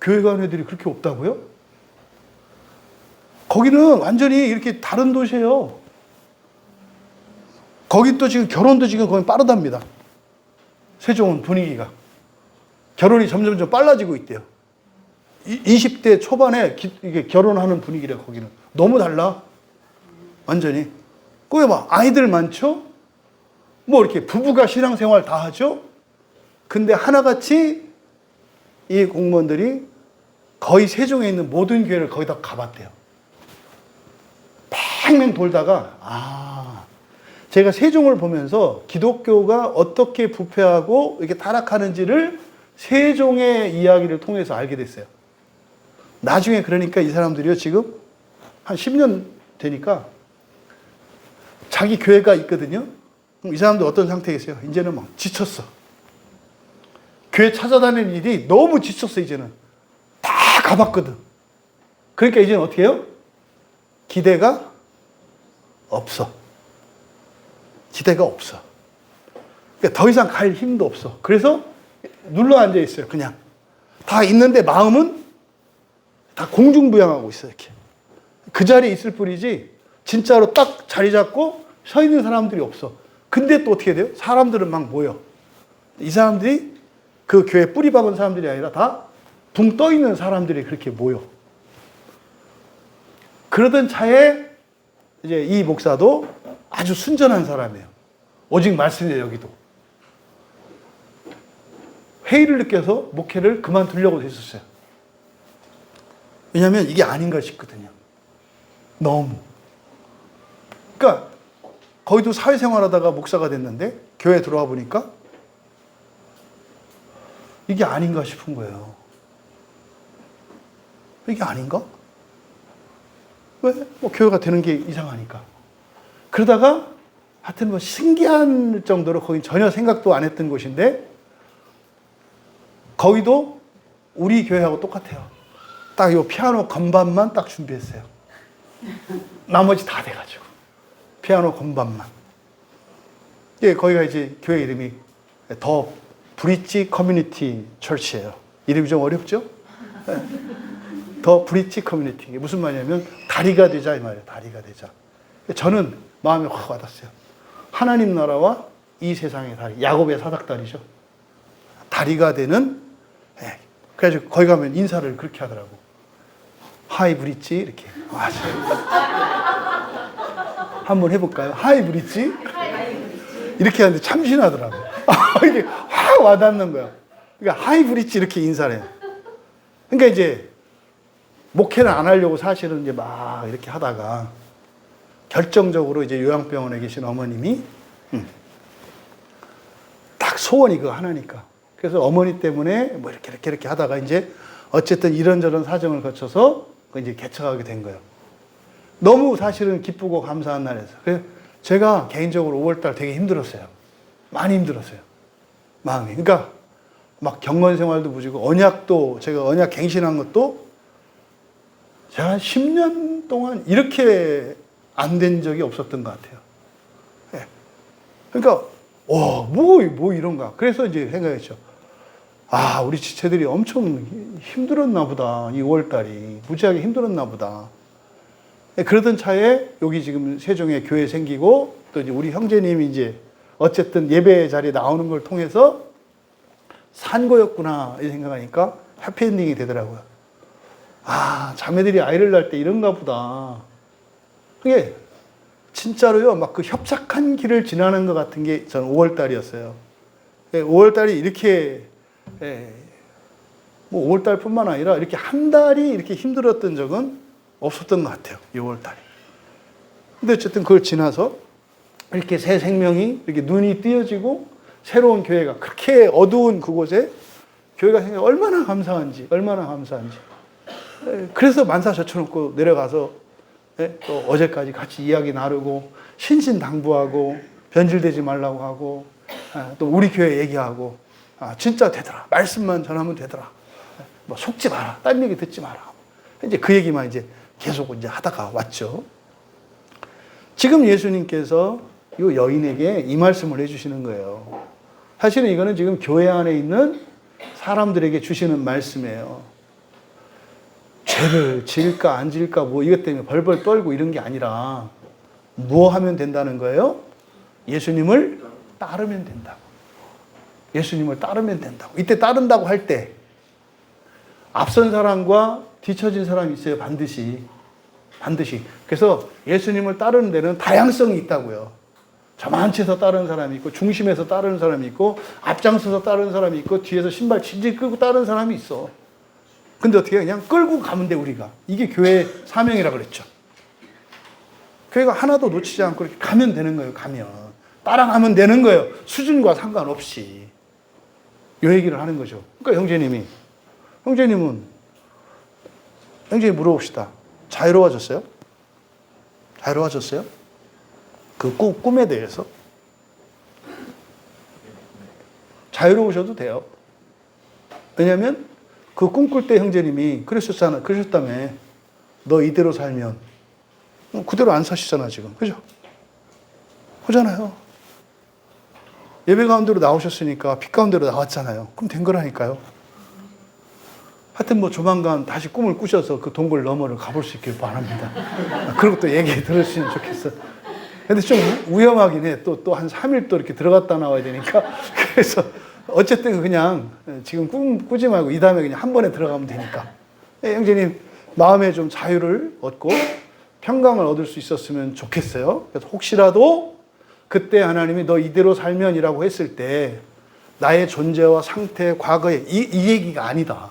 교회 가는 애들이 그렇게 없다고요? 거기는 완전히 이렇게 다른 도시예요. 거긴 또 지금 결혼도 지금 거의 빠르답니다. 세종은 분위기가. 결혼이 점점 빨라지고 있대요. 20대 초반에 이게 결혼하는 분위기래, 거기는. 너무 달라. 완전히. 거기 막 아이들 많죠? 뭐 이렇게 부부가 신앙생활 다 하죠? 근데 하나같이 이 공무원들이 거의 세종에 있는 모든 교회를 거의 다 가봤대요. 팽팽 돌다가, 제가 세종을 보면서 기독교가 어떻게 부패하고 이렇게 타락하는지를 세종의 이야기를 통해서 알게 됐어요. 나중에 그러니까 이 사람들이요, 지금 한 10년 되니까 자기 교회가 있거든요. 그럼 이 사람들 어떤 상태겠어요? 이제는 막 지쳤어. 교회 찾아다니는 일이 너무 지쳤어, 이제는. 다 가봤거든. 그러니까 이제는 어떻게 해요? 기대가 없어. 기대가 없어. 그러니까 더 이상 갈 힘도 없어. 그래서 눌러 앉아 있어요, 그냥. 다 있는데 마음은 다 공중부양하고 있어요, 이렇게. 그 자리에 있을 뿐이지, 진짜로 딱 자리 잡고 서 있는 사람들이 없어. 근데 또 어떻게 돼요? 사람들은 막 모여. 이 사람들이 그 교회 뿌리 박은 사람들이 아니라 다 붕 떠 있는 사람들이 그렇게 모여. 그러던 차에 이제 이 목사도 아주 순전한 사람이에요. 오직 말씀에 여기도. 회의를 느껴서 목회를 그만두려고 했었어요. 왜냐하면 이게 아닌가 싶거든요. 너무. 그러니까 거기도 사회생활하다가 목사가 됐는데 교회에 들어와 보니까 이게 아닌가 싶은 거예요. 이게 아닌가? 왜? 뭐 교회가 되는 게 이상하니까. 그러다가 하여튼 뭐 신기한 정도로 거긴 전혀 생각도 안 했던 곳인데 거기도 우리 교회하고 똑같아요. 딱 이 피아노 건반만 딱 준비했어요. 나머지 다 돼가지고. 피아노 건반만. 예, 거기가 이제 교회 이름이 더 브릿지 커뮤니티 철치예요. 이름이 좀 어렵죠? 더 브릿지 커뮤니티. 무슨 말이냐면 다리가 되자 이 말이에요. 다리가 되자. 저는 마음에 확 와닿았어요. 하나님 나라와 이 세상의 다리. 야곱의 사닥다리죠. 다리가 되는. 그래가지고 거기 가면 인사를 그렇게 하더라고. 하이 브릿지 이렇게. 한번 해볼까요? 하이 브릿지? 이렇게 하는데 참신하더라고. 이게 확 와닿는 거야. 그러니까 하이브리지 이렇게 인사를 해요. 그러니까 이제 목회를 안 하려고 사실은 이제 막 이렇게 하다가 결정적으로 이제 요양병원에 계신 어머님이 딱 소원이 그거 하나니까. 그래서 어머니 때문에 뭐 이렇게 하다가 이제 어쨌든 이런저런 사정을 거쳐서 이제 개척하게 된 거예요. 너무 사실은 기쁘고 감사한 날이었어요. 그래서 제가 개인적으로 5월달 되게 힘들었어요. 많이 힘들었어요. 마음이. 그러니까 막 경건 생활도 부지고 언약도 제가 언약 갱신한 것도 제가 10년 동안 이렇게 안 된 적이 없었던 것 같아요. 네. 그러니까 뭐 이런가. 그래서 이제 생각했죠. 아, 우리 지체들이 엄청 힘들었나 보다. 이 5월달이 무지하게 힘들었나 보다. 그러던 차에 여기 지금 세종에 교회 생기고 또 이제 우리 형제님이 이제 어쨌든 예배 자리에 나오는 걸 통해서 산 거였구나 이 생각하니까 해피엔딩이 되더라고요. 아, 자매들이 아이를 낳을 때 이런가 보다. 그게 진짜로요, 막 그 협착한 길을 지나는 것 같은 게 저는 5월달이었어요. 5월달이 이렇게 뭐 5월달뿐만 아니라 이렇게 한 달이 이렇게 힘들었던 적은 없었던 것 같아요. 6월달이. 근데 어쨌든 그걸 지나서 이렇게 새 생명이 이렇게 눈이 띄어지고 새로운 교회가 그렇게 어두운 그곳에 교회가 생겨 얼마나 감사한지. 그래서 만사 젖혀놓고 내려가서 또 어제까지 같이 이야기 나누고 신신당부하고 변질되지 말라고 하고 또 우리 교회 얘기하고 진짜 되더라. 말씀만 전하면 되더라. 뭐 속지 마라. 딴 얘기 듣지 마라. 이제 그 얘기만 이제 계속 이제 하다가 왔죠. 지금 예수님께서 이 여인에게 이 말씀을 해주시는 거예요. 사실은 이거는 지금 교회 안에 있는 사람들에게 주시는 말씀이에요. 죄를 지을까 안 지을까 뭐 이것 때문에 벌벌 떨고 이런 게 아니라 뭐 하면 된다는 거예요? 예수님을 따르면 된다고. 예수님을 따르면 된다고. 이때 따른다고 할 때 앞선 사람과 뒤처진 사람이 있어요. 반드시. 그래서 예수님을 따르는 데는 다양성이 있다고요. 저만치에서 따르는 사람이 있고 중심에서 따르는 사람이 있고 앞장서서 따르는 사람이 있고 뒤에서 신발 질질 끌고 따르는 사람이 있어. 근데 어떻게 그냥 끌고 가면 돼 우리가. 이게 교회의 사명이라고 그랬죠. 교회가 하나도 놓치지 않고 이렇게 가면 되는 거예요. 가면. 따라가면 되는 거예요. 수준과 상관없이. 이 얘기를 하는 거죠. 그러니까 형제님은 물어봅시다. 자유로워졌어요? 그 꿈에 대해서? 자유로우셔도 돼요. 왜냐하면 그 꿈꿀 때 형제님이 그러셨다며. 너 이대로 살면 그대로 안 사시잖아 지금. 그죠? 그잖아요. 예배 가운데로 나오셨으니까 빛 가운데로 나왔잖아요. 그럼 된 거라니까요. 하여튼 뭐 조만간 다시 꿈을 꾸셔서 그 동굴 너머를 가볼 수 있길 바랍니다. 그리고 또 얘기 들으시면 좋겠어. 근데 좀 위험하긴 해. 또 한 3일 또 이렇게 들어갔다 나와야 되니까. 그래서 어쨌든 그냥 지금 꿈 꾸지 말고 이 다음에 그냥 한 번에 들어가면 되니까. 형제님 마음에 좀 자유를 얻고 평강을 얻을 수 있었으면 좋겠어요. 그래서 혹시라도 그때 하나님이 너 이대로 살면이라고 했을 때 나의 존재와 상태, 과거에 이 얘기가 아니다.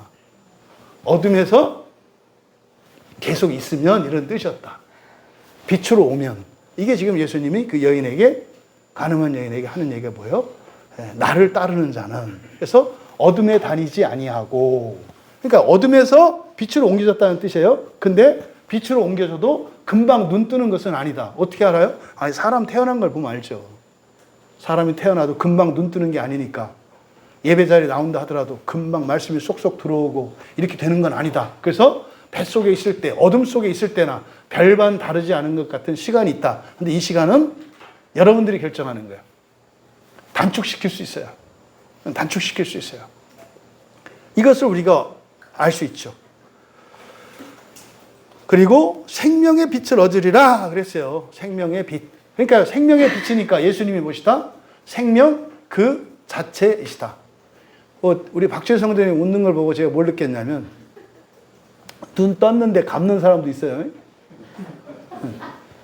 어둠에서 계속 있으면 이런 뜻이었다. 빛으로 오면. 이게 지금 예수님이 그 여인에게, 가늠한 여인에게 하는 얘기가 뭐예요? 나를 따르는 자는. 그래서 어둠에 다니지 아니하고. 그러니까 어둠에서 빛으로 옮겨졌다는 뜻이에요. 근데 빛으로 옮겨져도 금방 눈 뜨는 것은 아니다. 어떻게 알아요? 아니, 사람 태어난 걸 보면 알죠. 사람이 태어나도 금방 눈 뜨는 게 아니니까. 예배 자리에 나온다 하더라도 금방 말씀이 쏙쏙 들어오고 이렇게 되는 건 아니다. 그래서 뱃속에 있을 때, 어둠 속에 있을 때나 별반 다르지 않은 것 같은 시간이 있다. 근데 이 시간은 여러분들이 결정하는 거예요. 단축시킬 수 있어요. 이것을 우리가 알 수 있죠. 그리고 생명의 빛을 얻으리라 그랬어요. 생명의 빛. 그러니까 생명의 빛이니까 예수님이 무엇이다? 생명 그 자체이시다. 우리 박주혜 성도님 웃는 걸 보고 제가 뭘 느꼈냐면 눈 떴는데 감는 사람도 있어요.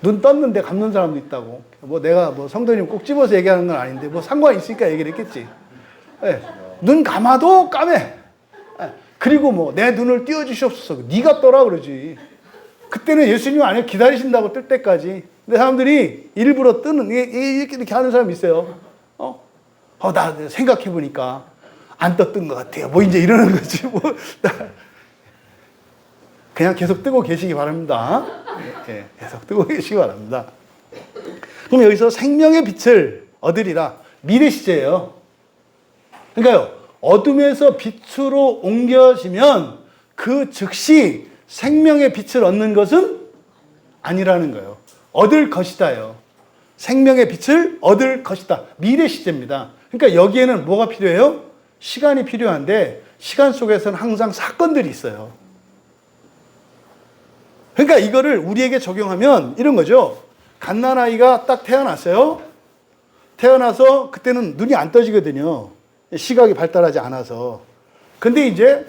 눈 떴는데 감는 사람도 있다고. 내가 성도님 꼭 집어서 얘기하는 건 아닌데 상관이 있으니까 얘기를 했겠지. 네. 눈 감아도 까매. 그리고 뭐 내 눈을 띄워주시옵소서. 네가 떠라 그러지. 그때는 예수님 안에 기다리신다고 뜰 때까지. 근데 사람들이 일부러 뜨는 이렇게 하는 사람이 있어요. 나 생각해 보니까 안 떴던 것 같아요. 뭐 이제 이러는 거지. 뭐 그냥 계속 뜨고 계시기 바랍니다. 네, 계속 뜨고 계시기 바랍니다. 그럼 여기서 생명의 빛을 얻으리라. 미래 시제예요. 그러니까요, 어둠에서 빛으로 옮겨지면 그 즉시 생명의 빛을 얻는 것은 아니라는 거예요. 얻을 것이다요. 생명의 빛을 얻을 것이다. 미래 시제입니다. 그러니까 여기에는 뭐가 필요해요? 시간이 필요한데 시간 속에서는 항상 사건들이 있어요. 그러니까 이거를 우리에게 적용하면 이런 거죠. 갓난아이가 딱 태어났어요. 태어나서 그때는 눈이 안 떠지거든요. 시각이 발달하지 않아서. 근데 이제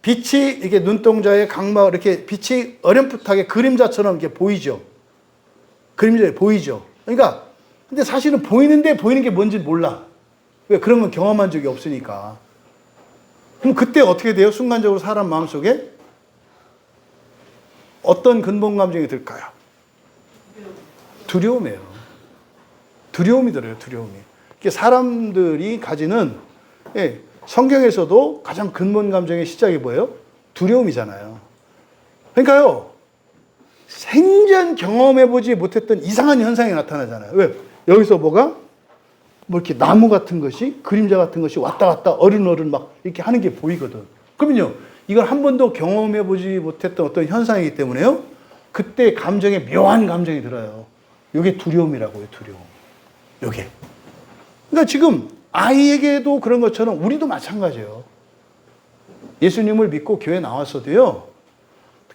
빛이 이렇게 눈동자의 각막 이렇게 빛이 어렴풋하게 그림자처럼 이렇게 보이죠. 그림자에 보이죠. 그러니까 근데 사실은 보이는데 보이는 게 뭔지 몰라. 왜? 그런 건 경험한 적이 없으니까. 그럼 그때 어떻게 돼요? 순간적으로 사람 마음속에 어떤 근본 감정이 들까요? 두려움이에요. 두려움이 들어요. 두려움이. 이게 사람들이 가지는 성경에서도 가장 근본 감정의 시작이 뭐예요? 두려움이잖아요. 그러니까요. 생전 경험해보지 못했던 이상한 현상이 나타나잖아요. 왜? 여기서 뭐가? 뭐 이렇게 나무 같은 것이, 그림자 같은 것이 왔다 갔다 어른어른 막 이렇게 하는 게 보이거든. 그러면요. 이걸 한 번도 경험해보지 못했던 어떤 현상이기 때문에요. 그때 감정에 묘한 감정이 들어요. 이게 두려움이라고요. 두려움. 요게. 그러니까 지금 아이에게도 그런 것처럼 우리도 마찬가지예요. 예수님을 믿고 교회 나왔어도요.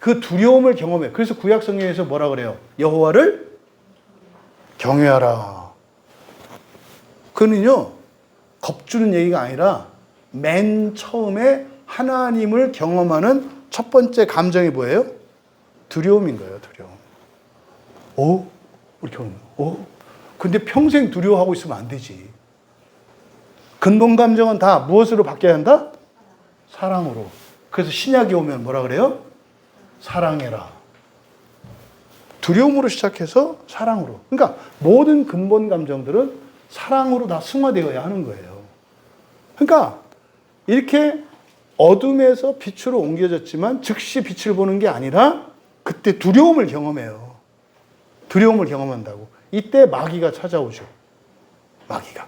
그 두려움을 경험해. 그래서 구약 성경에서 뭐라 그래요? 여호와를 경외하라. 그는요. 겁주는 얘기가 아니라 맨 처음에 하나님을 경험하는 첫 번째 감정이 뭐예요? 두려움인 거예요. 두려움. 이렇게 오는 거. 근데 평생 두려워하고 있으면 안 되지. 근본 감정은 다 무엇으로 바뀌어야 한다? 사랑으로. 그래서 신약이 오면 뭐라 그래요? 사랑해라. 두려움으로 시작해서 사랑으로. 그러니까 모든 근본 감정들은 사랑으로 다 승화되어야 하는 거예요. 그러니까 이렇게 어둠에서 빛으로 옮겨졌지만 즉시 빛을 보는 게 아니라 그때 두려움을 경험해요. 두려움을 경험한다고. 이때 마귀가 찾아오죠. 마귀가.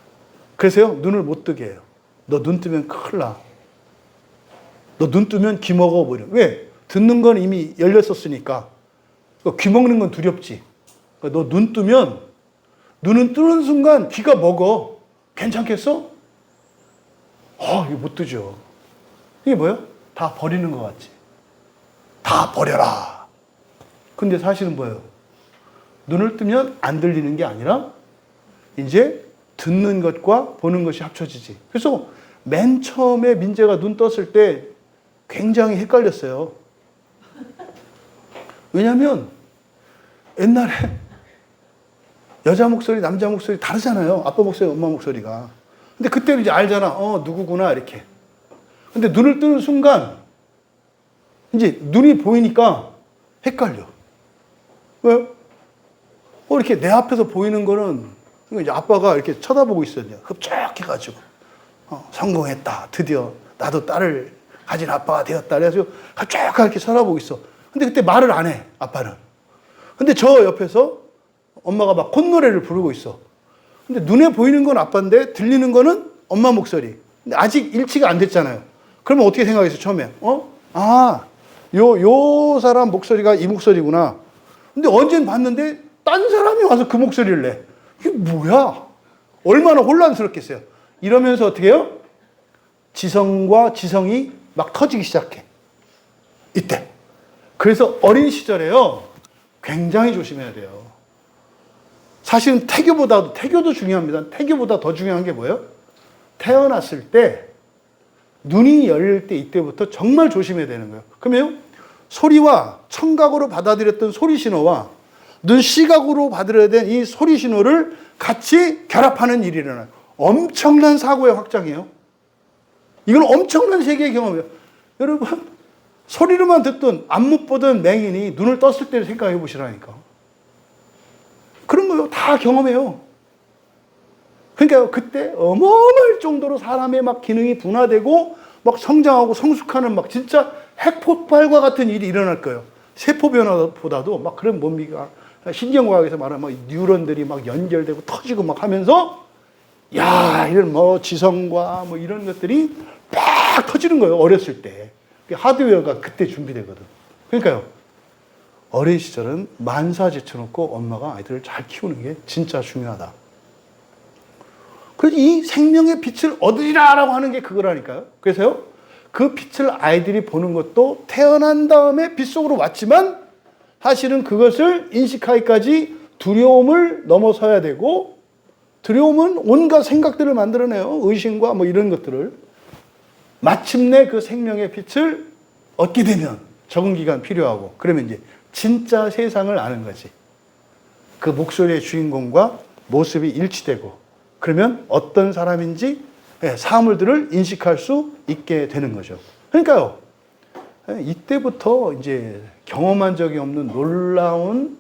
그래서요, 눈을 못 뜨게 해요. 너 눈 뜨면 큰일 나. 너 눈 뜨면 귀 먹어. 뭐 이런. 왜? 듣는 건 이미 열렸었으니까. 귀 먹는 건 두렵지. 너 눈 뜨면, 눈은 뜨는 순간 귀가 먹어. 괜찮겠어? 이거 못 뜨죠. 이게 뭐예요? 다 버리는 것 같지. 다 버려라. 근데 사실은 뭐예요? 눈을 뜨면 안 들리는 게 아니라 이제 듣는 것과 보는 것이 합쳐지지. 그래서 맨 처음에 민재가 눈 떴을 때 굉장히 헷갈렸어요. 왜냐하면 옛날에 여자 목소리, 남자 목소리 다르잖아요. 아빠 목소리, 엄마 목소리가. 근데 그때는 이제 알잖아. 누구구나 이렇게. 근데 눈을 뜨는 순간 이제 눈이 보이니까 헷갈려. 왜요? 이렇게 내 앞에서 보이는 거는 이제 아빠가 이렇게 쳐다보고 있어요. 흡족해가지고 성공했다. 드디어 나도 딸을 가진 아빠가 되었다. 그래가지고 흡족하게 이렇게 쳐다보고 있어. 근데 그때 말을 안 해. 아빠는. 근데 저 옆에서 엄마가 막 콧노래를 부르고 있어. 근데 눈에 보이는 건 아빠인데 들리는 거는 엄마 목소리. 근데 아직 일치가 안 됐잖아요. 그러면 어떻게 생각했어 처음에? 요 사람 목소리가 이 목소리구나. 근데 언젠 봤는데 딴 사람이 와서 그 목소리를 내. 이게 뭐야? 얼마나 혼란스럽겠어요. 이러면서 어떻게 해요? 지성과 지성이 막 터지기 시작해. 이때. 그래서 어린 시절에요. 굉장히 조심해야 돼요. 사실은 태교도 중요합니다. 태교보다 더 중요한 게 뭐예요? 태어났을 때 눈이 열릴 때 이때부터 정말 조심해야 되는 거예요. 그러면 소리와 청각으로 받아들였던 소리 신호와 눈 시각으로 받아들여야 된 이 소리 신호를 같이 결합하는 일이 일어나요. 엄청난 사고의 확장이에요. 이건 엄청난 세계의 경험이에요. 여러분, 소리로만 듣던 안 못 보던 맹인이 눈을 떴을 때를 생각해 보시라니까. 그런 거요. 다 경험해요. 그러니까 그때 어마어마할 정도로 사람의 막 기능이 분화되고 막 성장하고 성숙하는 막 진짜 핵폭발과 같은 일이 일어날 거예요. 세포 변화보다도 막 그런 뭡니까? 신경과학에서 말하면 막 뉴런들이 막 연결되고 터지고 막 하면서 야, 이런 뭐 지성과 뭐 이런 것들이 팍 터지는 거예요. 어렸을 때. 하드웨어가 그때 준비되거든. 그러니까요. 어린 시절은 만사 제쳐놓고 엄마가 아이들을 잘 키우는 게 진짜 중요하다. 그래서 이 생명의 빛을 얻으리라라고 하는 게 그거라니까요. 그래서요. 그 빛을 아이들이 보는 것도 태어난 다음에 빛 속으로 왔지만 사실은 그것을 인식하기까지 두려움을 넘어서야 되고, 두려움은 온갖 생각들을 만들어내요. 의심과 뭐 이런 것들을. 마침내 그 생명의 빛을 얻게 되면 적응 기간 필요하고, 그러면 이제 진짜 세상을 아는 거지. 그 목소리의 주인공과 모습이 일치되고, 그러면 어떤 사람인지 사물들을 인식할 수 있게 되는 거죠. 그러니까요, 이때부터 이제 경험한 적이 없는 놀라운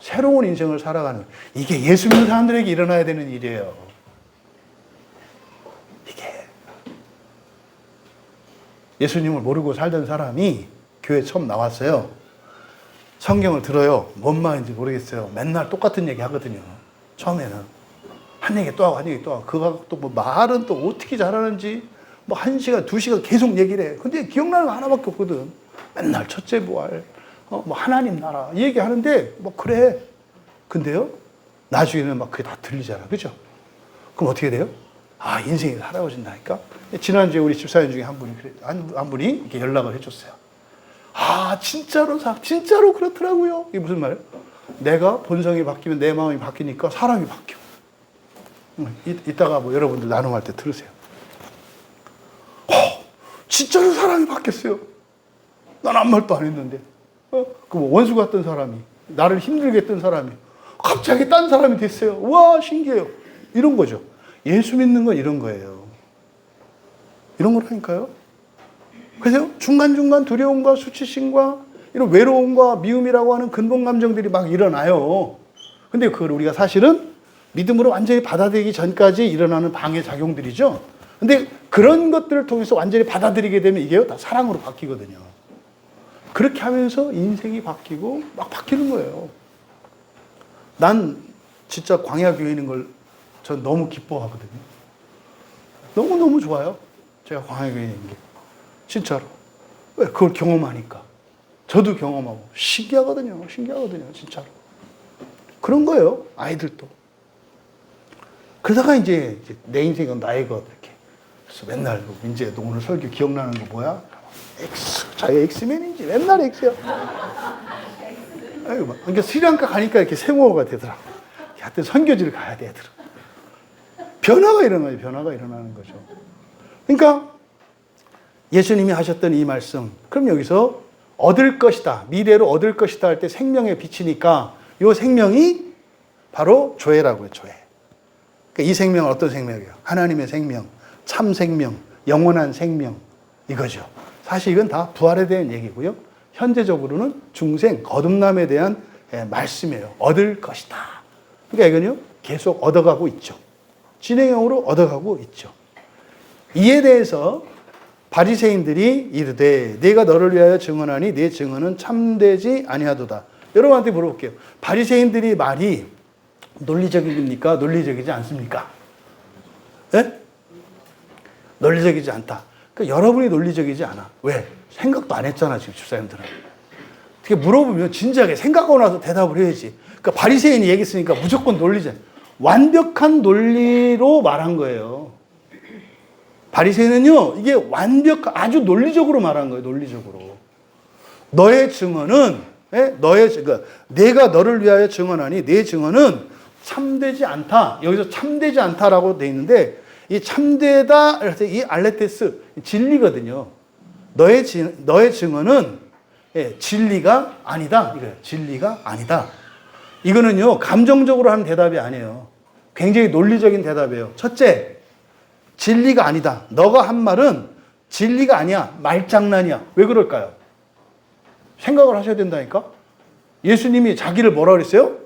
새로운 인생을 살아가는, 이게 예수 믿는 사람들에게 일어나야 되는 일이에요. 이게 예수님을 모르고 살던 사람이 교회 처음 나왔어요. 성경을 들어요. 뭔 말인지 모르겠어요. 맨날 똑같은 얘기 하거든요. 처음에는 한 얘기 또 하고 한 얘기 또 하고, 그거 또 뭐 말은 또 어떻게 잘하는지 뭐 1시간 2시간 계속 얘기를 해. 근데 기억나는 거 하나밖에 없거든. 맨날 첫째 부활, 뭐 하나님 나라 이 얘기 하는데 뭐 그래. 근데요, 나중에는 막 그게 다 들리잖아. 그죠? 그럼 어떻게 돼요? 아, 인생이 살아오신다니까. 지난주에 우리 집사님 중에 한 분이 이렇게 연락을 해줬어요. 아, 진짜로 그렇더라고요. 이게 무슨 말이에요? 내가 본성이 바뀌면 내 마음이 바뀌니까 사람이 바뀌어. 이따가 뭐 여러분들 나눔할 때 들으세요. 진짜로 사람이 바뀌었어요. 난 아무 말도 안 했는데. 그 원수 같던 사람이, 나를 힘들게 했던 사람이 갑자기 딴 사람이 됐어요. 와, 신기해요. 이런 거죠. 예수 믿는 건 이런 거예요. 이런 거라니까요. 그래서 중간중간 두려움과 수치심과 이런 외로움과 미움이라고 하는 근본 감정들이 막 일어나요. 근데 그걸 우리가 사실은 믿음으로 완전히 받아들이기 전까지 일어나는 방해 작용들이죠. 근데 그런 것들을 통해서 완전히 받아들이게 되면 이게 다 사랑으로 바뀌거든요. 그렇게 하면서 인생이 바뀌고 막 바뀌는 거예요. 난 진짜 광야교회 있는 걸 전 너무 기뻐하거든요. 너무너무 좋아요. 제가 광야교회 있는 게. 진짜로. 왜? 그걸 경험하니까. 저도 경험하고. 신기하거든요. 진짜로. 그런 거예요. 아이들도. 그러다가 이제 내 인생은 나의 것 이렇게. 그래서 맨날 민재 너 오늘 설교 기억나는 거 뭐야? X. 자기가 X맨인지 맨날 X야. 그러니까 스리랑카 가니까 이렇게 세모가 되더라고. 하여튼 선교지를 가야 돼, 애들은. 변화가 일어나는 거죠. 그러니까 예수님이 하셨던 이 말씀, 그럼 여기서 얻을 것이다, 미래로 얻을 것이다 할 때 생명의 빛이니까 이 생명이 바로 조회라고요, 조회. 그러니까 이 생명은 어떤 생명이에요? 하나님의 생명, 참 생명, 영원한 생명, 이거죠. 사실 이건 다 부활에 대한 얘기고요. 현재적으로는 중생, 거듭남에 대한 말씀이에요. 얻을 것이다. 그러니까 이건요, 계속 얻어가고 있죠. 진행형으로 얻어가고 있죠. 이에 대해서 바리새인들이 이르되 내가 너를 위하여 증언하니 내 증언은 참되지 아니하도다. 여러분한테 물어볼게요. 바리새인들이 말이 논리적입니까? 논리적이지 않습니까? 네? 논리적이지 않다. 그러니까 여러분이 논리적이지 않아. 왜? 생각도 안 했잖아, 지금 집사님들은. 어떻게 물어보면 진지하게 생각하고 나서 대답을 해야지. 그러니까 바리새인이 얘기했으니까 무조건 논리적. 완벽한 논리로 말한 거예요. 바리새인은요, 이게 아주 논리적으로 말한 거예요. 논리적으로. 너의 증언은, 그러니까 내가 너를 위하여 증언하니 내 증언은 참되지 않다. 여기서 참되지 않다라고 돼 있는데, 이 참되다, 그래서 이 알레테스, 진리거든요. 너의 증언은 진리가 아니다. 이거예요. 진리가 아니다. 이거는요, 감정적으로 하는 대답이 아니에요. 굉장히 논리적인 대답이에요. 첫째, 진리가 아니다. 너가 한 말은 진리가 아니야. 말장난이야. 왜 그럴까요? 생각을 하셔야 된다니까. 예수님이 자기를 뭐라 그랬어요?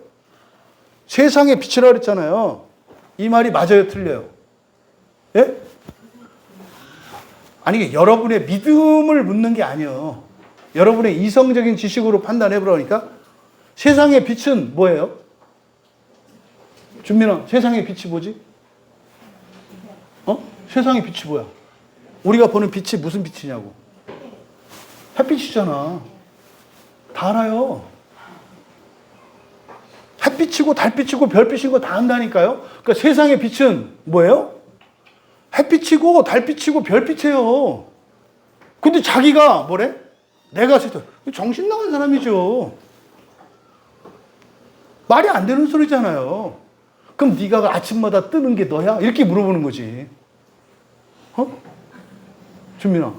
세상의 빛이라 그랬잖아요. 이 말이 맞아요, 틀려요? 예? 아니, 여러분의 믿음을 묻는 게 아니에요. 여러분의 이성적인 지식으로 판단해 보라니까. 세상의 빛은 뭐예요? 준민아, 세상의 빛이 뭐지? 세상의 빛이 뭐야? 우리가 보는 빛이 무슨 빛이냐고. 햇빛이잖아. 다 알아요. 햇빛이고 달빛이고 별빛이고 다 안다니까요. 그러니까 세상의 빛은 뭐예요? 햇빛이고 달빛이고 별빛이에요. 근데 자기가 뭐래? 내가 세상. 정신 나간 사람이죠. 말이 안 되는 소리잖아요. 그럼 네가 아침마다 뜨는 게 너야? 이렇게 물어보는 거지. 준민아,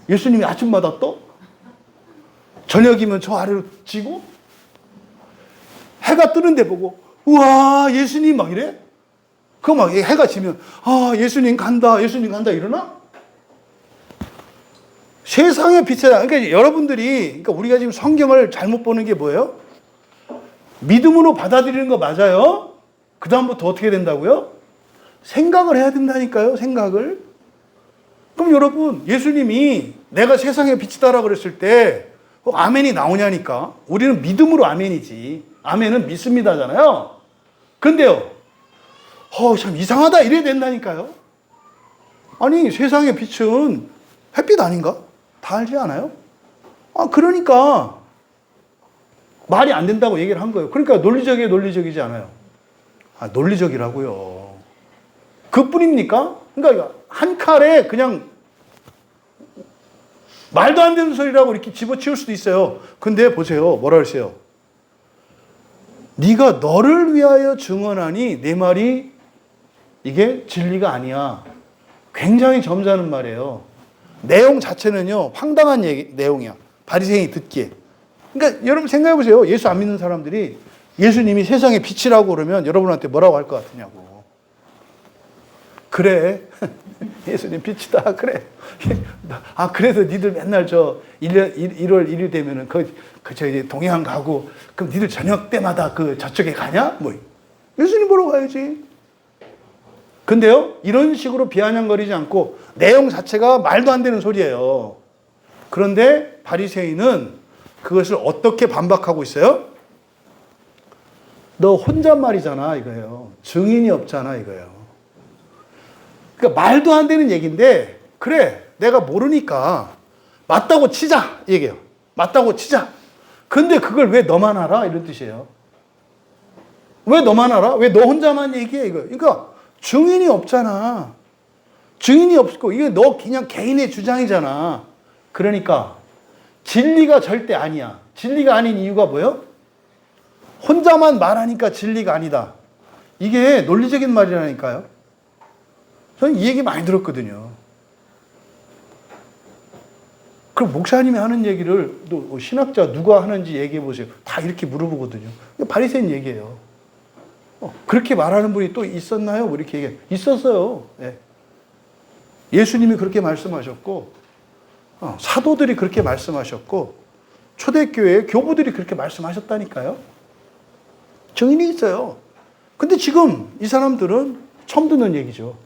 예수님이 아침마다 떠? 저녁이면 저 아래로 지고? 해가 뜨는데 보고 우와 예수님 막 이래? 그거 막 해가 지면 예수님 간다 이러나? 세상의 빛이다. 그러니까 여러분들이, 그러니까 우리가 지금 성경을 잘못 보는 게 뭐예요? 믿음으로 받아들이는 거 맞아요? 그 다음부터 어떻게 된다고요? 생각을 해야 된다니까요. 생각을. 그럼 여러분, 예수님이 내가 세상의 빛이다라고 그랬을 때 아멘이 나오냐니까. 우리는 믿음으로 아멘이지. 아멘은 믿습니다잖아요. 근데요, 참 이상하다 이래야 된다니까요. 아니, 세상의 빛은 햇빛 아닌가? 다 알지 않아요? 그러니까 말이 안 된다고 얘기를 한 거예요. 그러니까 논리적이지 않아요. 논리적이라고요. 그뿐입니까? 그러니까 한 칼에 그냥 말도 안 되는 소리라고 이렇게 집어치울 수도 있어요. 근데 보세요. 뭐라 그랬어요? 네가 너를 위하여 증언하니 내 말이 이게 진리가 아니야. 굉장히 점잖은 말이에요. 내용 자체는요, 황당한 내용이야. 바리새인이 듣기에. 그러니까 여러분 생각해 보세요. 예수 안 믿는 사람들이 예수님이 세상의 빛이라고 그러면 여러분한테 뭐라고 할 것 같으냐고. 그래. 예수님 빛이다. 그래. 그래서 니들 맨날 1월 1일 되면은 저기 동해안 가고, 그럼 니들 저녁 때마다 저쪽에 가냐? 예수님 보러 가야지. 근데요, 이런 식으로 비아냥거리지 않고 내용 자체가 말도 안 되는 소리예요. 그런데 바리새인은 그것을 어떻게 반박하고 있어요? 너 혼잣말이잖아 이거예요. 증인이 없잖아 이거예요. 그러니까 말도 안 되는 얘기인데, 그래 내가 모르니까 맞다고 치자 얘기해요. 맞다고 치자. 근데 그걸 왜 너만 알아? 이런 뜻이에요. 왜 너만 알아? 왜 너 혼자만 얘기해? 이거. 그러니까 증인이 없잖아. 증인이 없고 이게 너 그냥 개인의 주장이잖아. 그러니까 진리가 절대 아니야. 진리가 아닌 이유가 뭐예요? 혼자만 말하니까 진리가 아니다. 이게 논리적인 말이라니까요. 저는 이 얘기 많이 들었거든요. 그럼 목사님이 하는 얘기를 또 신학자 누가 하는지 얘기해 보세요. 다 이렇게 물어보거든요. 바리새인 얘기예요. 그렇게 말하는 분이 또 있었나요? 이렇게 얘기해. 있었어요. 예. 예수님이 그렇게 말씀하셨고, 사도들이 그렇게 말씀하셨고, 초대교회 교부들이 그렇게 말씀하셨다니까요. 증인이 있어요. 근데 지금 이 사람들은 처음 듣는 얘기죠.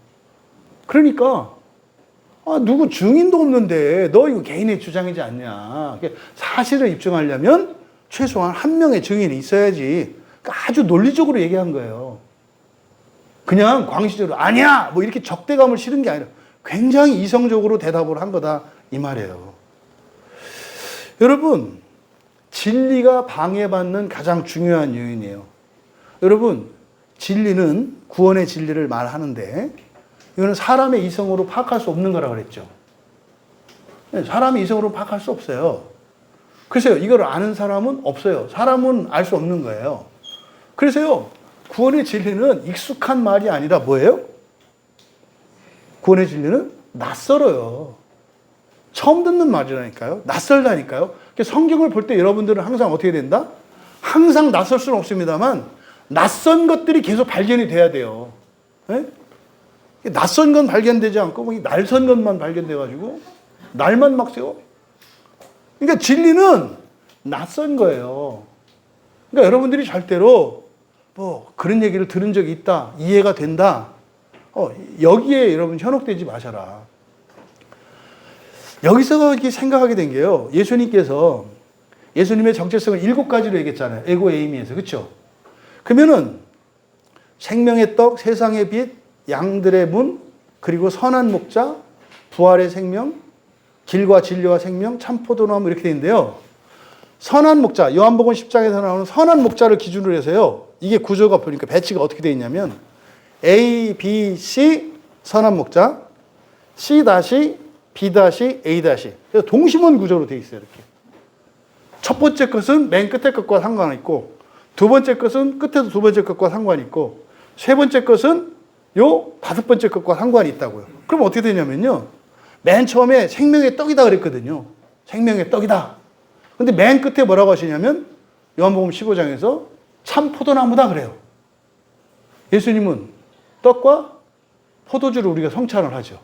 그러니까 누구 증인도 없는데 너 이거 개인의 주장이지 않냐. 사실을 입증하려면 최소한 한 명의 증인이 있어야지. 그러니까 아주 논리적으로 얘기한 거예요. 그냥 광시적으로 아니야 이렇게 적대감을 실은 게 아니라 굉장히 이성적으로 대답을 한 거다 이 말이에요. 여러분, 진리가 방해받는 가장 중요한 요인이에요. 여러분, 진리는 구원의 진리를 말하는데 이거는 사람의 이성으로 파악할 수 없는 거라고 그랬죠. 사람의 이성으로 파악할 수 없어요. 그래서요, 이걸 아는 사람은 없어요. 사람은 알 수 없는 거예요. 그래서요, 구원의 진리는 익숙한 말이 아니라 뭐예요? 구원의 진리는 낯설어요. 처음 듣는 말이라니까요. 낯설다니까요. 성경을 볼 때 여러분들은 항상 어떻게 된다? 항상 낯설 수는 없습니다만 낯선 것들이 계속 발견이 돼야 돼요. 네? 낯선 건 발견되지 않고 뭐 날선 것만 발견돼가지고 날만 막 세워. 그러니까 진리는 낯선 거예요. 그러니까 여러분들이 절대로 뭐 그런 얘기를 들은 적이 있다, 이해가 된다, 여기에 여러분 현혹되지 마셔라. 여기서 이렇게 생각하게 된 게요. 예수님께서 예수님의 정체성을 7가지로 얘기했잖아요. 에고 에이미에서. 그렇죠? 그러면은 생명의 떡, 세상의 빛, 양들의 문, 그리고 선한 목자, 부활의 생명, 길과 진리와 생명, 참 포도나무 이렇게 되는데요. 선한 목자, 요한복음 10장에서 나오는 선한 목자를 기준으로 해서요. 이게 구조가 보니까 배치가 어떻게 되어 있냐면 A, B, C 선한 목자, C 다시 B 다시 A 다시. 그래서 동심원 구조로 되어 있어요. 이렇게. 첫 번째 것은 맨 끝에 것과 상관이 있고, 두 번째 것은 끝에도 두 번째 것과 상관이 있고, 세 번째 것은 요 다섯 번째 것과 상관이 있다고요. 그럼 어떻게 되냐면요. 맨 처음에 생명의 떡이다 그랬거든요. 생명의 떡이다. 근데 맨 끝에 뭐라고 하시냐면 요한복음 15장에서 참 포도나무다 그래요. 예수님은 떡과 포도주를 우리가 성찬을 하죠.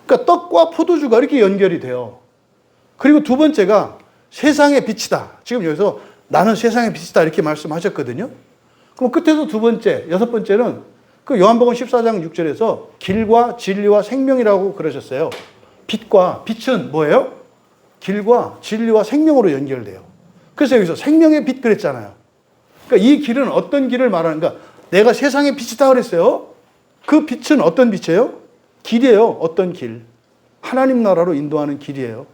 그러니까 떡과 포도주가 이렇게 연결이 돼요. 그리고 두 번째가 세상의 빛이다. 지금 여기서 나는 세상의 빛이다 이렇게 말씀하셨거든요. 그럼 끝에서 두 번째, 여섯 번째는 그 요한복음 14장 6절에서 길과 진리와 생명이라고 그러셨어요. 빛은 뭐예요? 길과 진리와 생명으로 연결돼요. 그래서 여기서 생명의 빛 그랬잖아요. 그러니까 이 길은 어떤 길을 말하는가? 내가 세상의 빛이다 그랬어요. 그 빛은 어떤 빛이에요? 길이에요. 어떤 길? 하나님 나라로 인도하는 길이에요.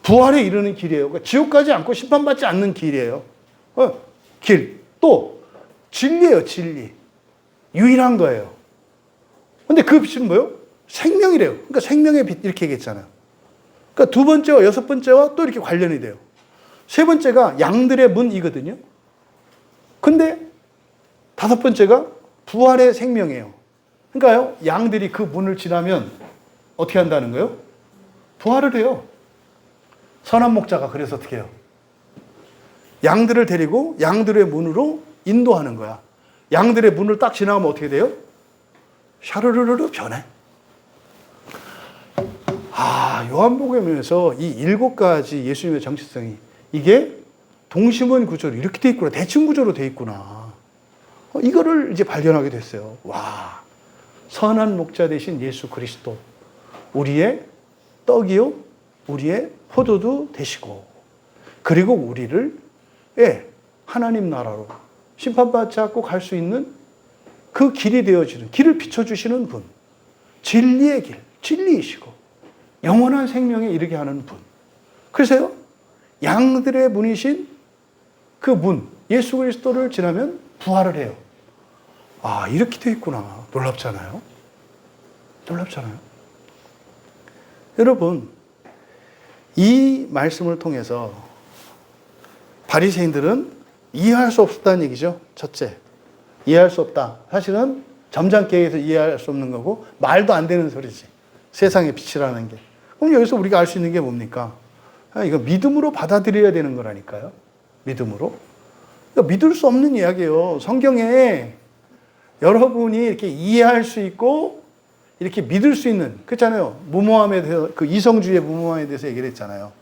부활에 이르는 길이에요. 그러니까 지옥 가지 않고 심판받지 않는 길이에요. 길. 또 진리예요. 진리. 유일한 거예요. 근데 그 빛은 뭐예요? 생명이래요. 그러니까 생명의 빛 이렇게 얘기했잖아요. 그러니까 두 번째와 여섯 번째와 또 이렇게 관련이 돼요. 세 번째가 양들의 문이거든요. 근데 다섯 번째가 부활의 생명이에요. 그러니까요, 양들이 그 문을 지나면 어떻게 한다는 거예요? 부활을 해요. 선한 목자가 그래서 어떻게 해요? 양들을 데리고 양들의 문으로 인도하는 거야. 양들의 문을 딱 지나가면 어떻게 돼요? 샤르르르르 변해. 요한복음에서 이 7가지 예수님의 정체성이 이게 동심원 구조로 이렇게 돼 있구나. 대칭 구조로 돼 있구나. 이거를 이제 발견하게 됐어요. 와, 선한 목자 되신 예수 그리스도. 우리의 떡이요, 우리의 포도도 되시고, 그리고 우리를 하나님 나라로 심판받지 않고 갈 수 있는 그 길이 되어지는, 길을 비춰주시는 분. 진리의 길, 진리이시고, 영원한 생명에 이르게 하는 분. 그래서요, 양들의 문이신 그 문, 예수 그리스도를 지나면 부활을 해요. 이렇게 돼 있구나. 놀랍잖아요. 놀랍잖아요. 여러분, 이 말씀을 통해서 바리새인들은 이해할 수 없었다는 얘기죠. 첫째, 이해할 수 없다. 사실은 점잖게 해서 이해할 수 없는 거고 말도 안 되는 소리지. 세상의 빛이라는 게. 그럼 여기서 우리가 알 수 있는 게 뭡니까? 이거 믿음으로 받아들여야 되는 거라니까요. 믿음으로. 그러니까 믿을 수 없는 이야기예요. 성경에 여러분이 이렇게 이해할 수 있고 이렇게 믿을 수 있는, 그렇잖아요. 무모함에 대해서, 그 이성주의의 무모함에 대해서 얘기를 했잖아요.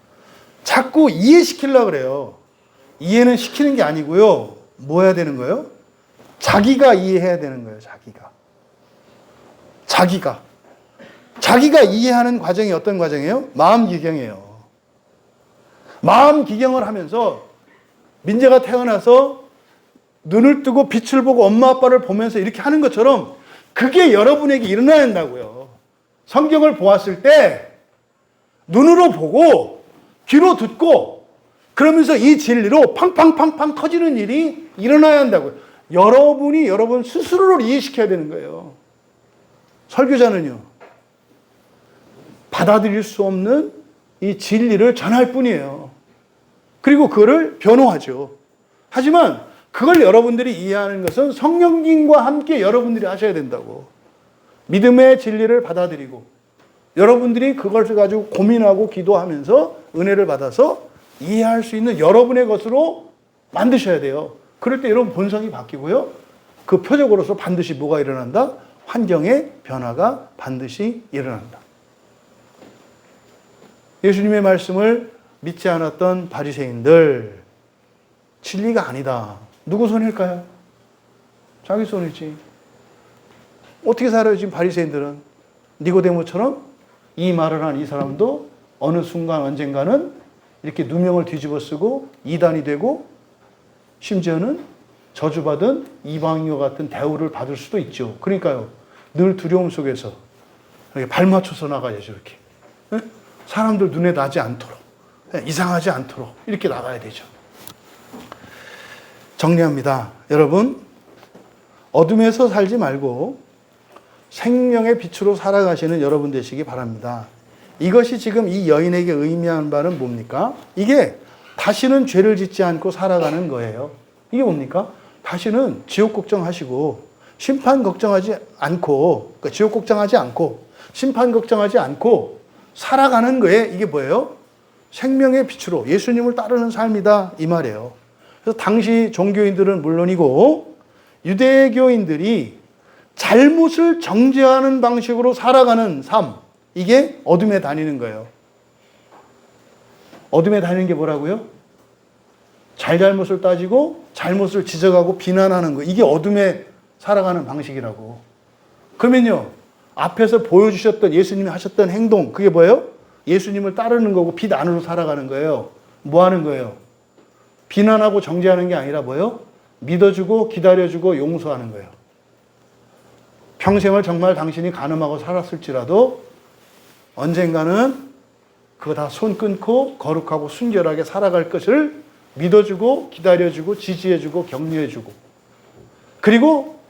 자꾸 이해시키려고 그래요. 이해는 시키는 게 아니고요. 뭐 해야 되는 거예요? 자기가 이해해야 되는 거예요. 자기가 이해하는 과정이 어떤 과정이에요? 마음 기경이에요. 마음 기경을 하면서 민재가 태어나서 눈을 뜨고 빛을 보고 엄마 아빠를 보면서 이렇게 하는 것처럼 그게 여러분에게 일어나야 한다고요. 성경을 보았을 때 눈으로 보고 귀로 듣고 그러면서 이 진리로 팡팡팡팡 터지는 일이 일어나야 한다고요. 여러분이 여러분 스스로를 이해시켜야 되는 거예요. 설교자는요, 받아들일 수 없는 이 진리를 전할 뿐이에요. 그리고 그거를 변호하죠. 하지만 그걸 여러분들이 이해하는 것은 성령님과 함께 여러분들이 하셔야 된다고. 믿음의 진리를 받아들이고 여러분들이 그것을 가지고 고민하고 기도하면서 은혜를 받아서 이해할 수 있는 여러분의 것으로 만드셔야 돼요. 그럴 때 여러분 본성이 바뀌고요. 그 표적으로서 반드시 뭐가 일어난다? 환경의 변화가 반드시 일어난다. 예수님의 말씀을 믿지 않았던 바리새인들, 진리가 아니다. 누구 손일까요? 자기 손이지. 어떻게 살아요, 지금 바리새인들은? 니고데모처럼 이 말을 한 이 사람도 어느 순간 언젠가는 이렇게 누명을 뒤집어 쓰고 이단이 되고 심지어는 저주받은 이방인과 같은 대우를 받을 수도 있죠. 그러니까요, 늘 두려움 속에서 이렇게 발 맞춰서 나가야죠, 이렇게. 사람들 눈에 나지 않도록, 이상하지 않도록 이렇게 나가야 되죠. 정리합니다. 여러분, 어둠에서 살지 말고 생명의 빛으로 살아가시는 여러분 되시기 바랍니다. 이것이 지금 이 여인에게 의미하는 바는 뭡니까? 이게 다시는 죄를 짓지 않고 살아가는 거예요. 이게 뭡니까? 다시는 지옥 걱정하시고 심판 걱정하지 않고, 그러니까 지옥 걱정하지 않고 심판 걱정하지 않고 살아가는 거에 이게 뭐예요? 생명의 빛으로 예수님을 따르는 삶이다, 이 말이에요. 그래서 당시 종교인들은 물론이고 유대교인들이 잘못을 정죄하는 방식으로 살아가는 삶, 이게 어둠에 다니는 거예요. 어둠에 다니는 게 뭐라고요? 잘잘못을 따지고 잘못을 지적하고 비난하는 거, 이게 어둠에 살아가는 방식이라고. 그러면요, 앞에서 보여주셨던 예수님이 하셨던 행동, 그게 뭐예요? 예수님을 따르는 거고 빛 안으로 살아가는 거예요. 뭐 하는 거예요? 비난하고 정죄하는 게 아니라 뭐예요? 믿어주고 기다려주고 용서하는 거예요. 평생을 정말 당신이 간음하고 살았을지라도 언젠가는 그거 다 손 끊고 거룩하고 순결하게 살아갈 것을 믿어주고 기다려주고 지지해주고 격려해주고, 그리고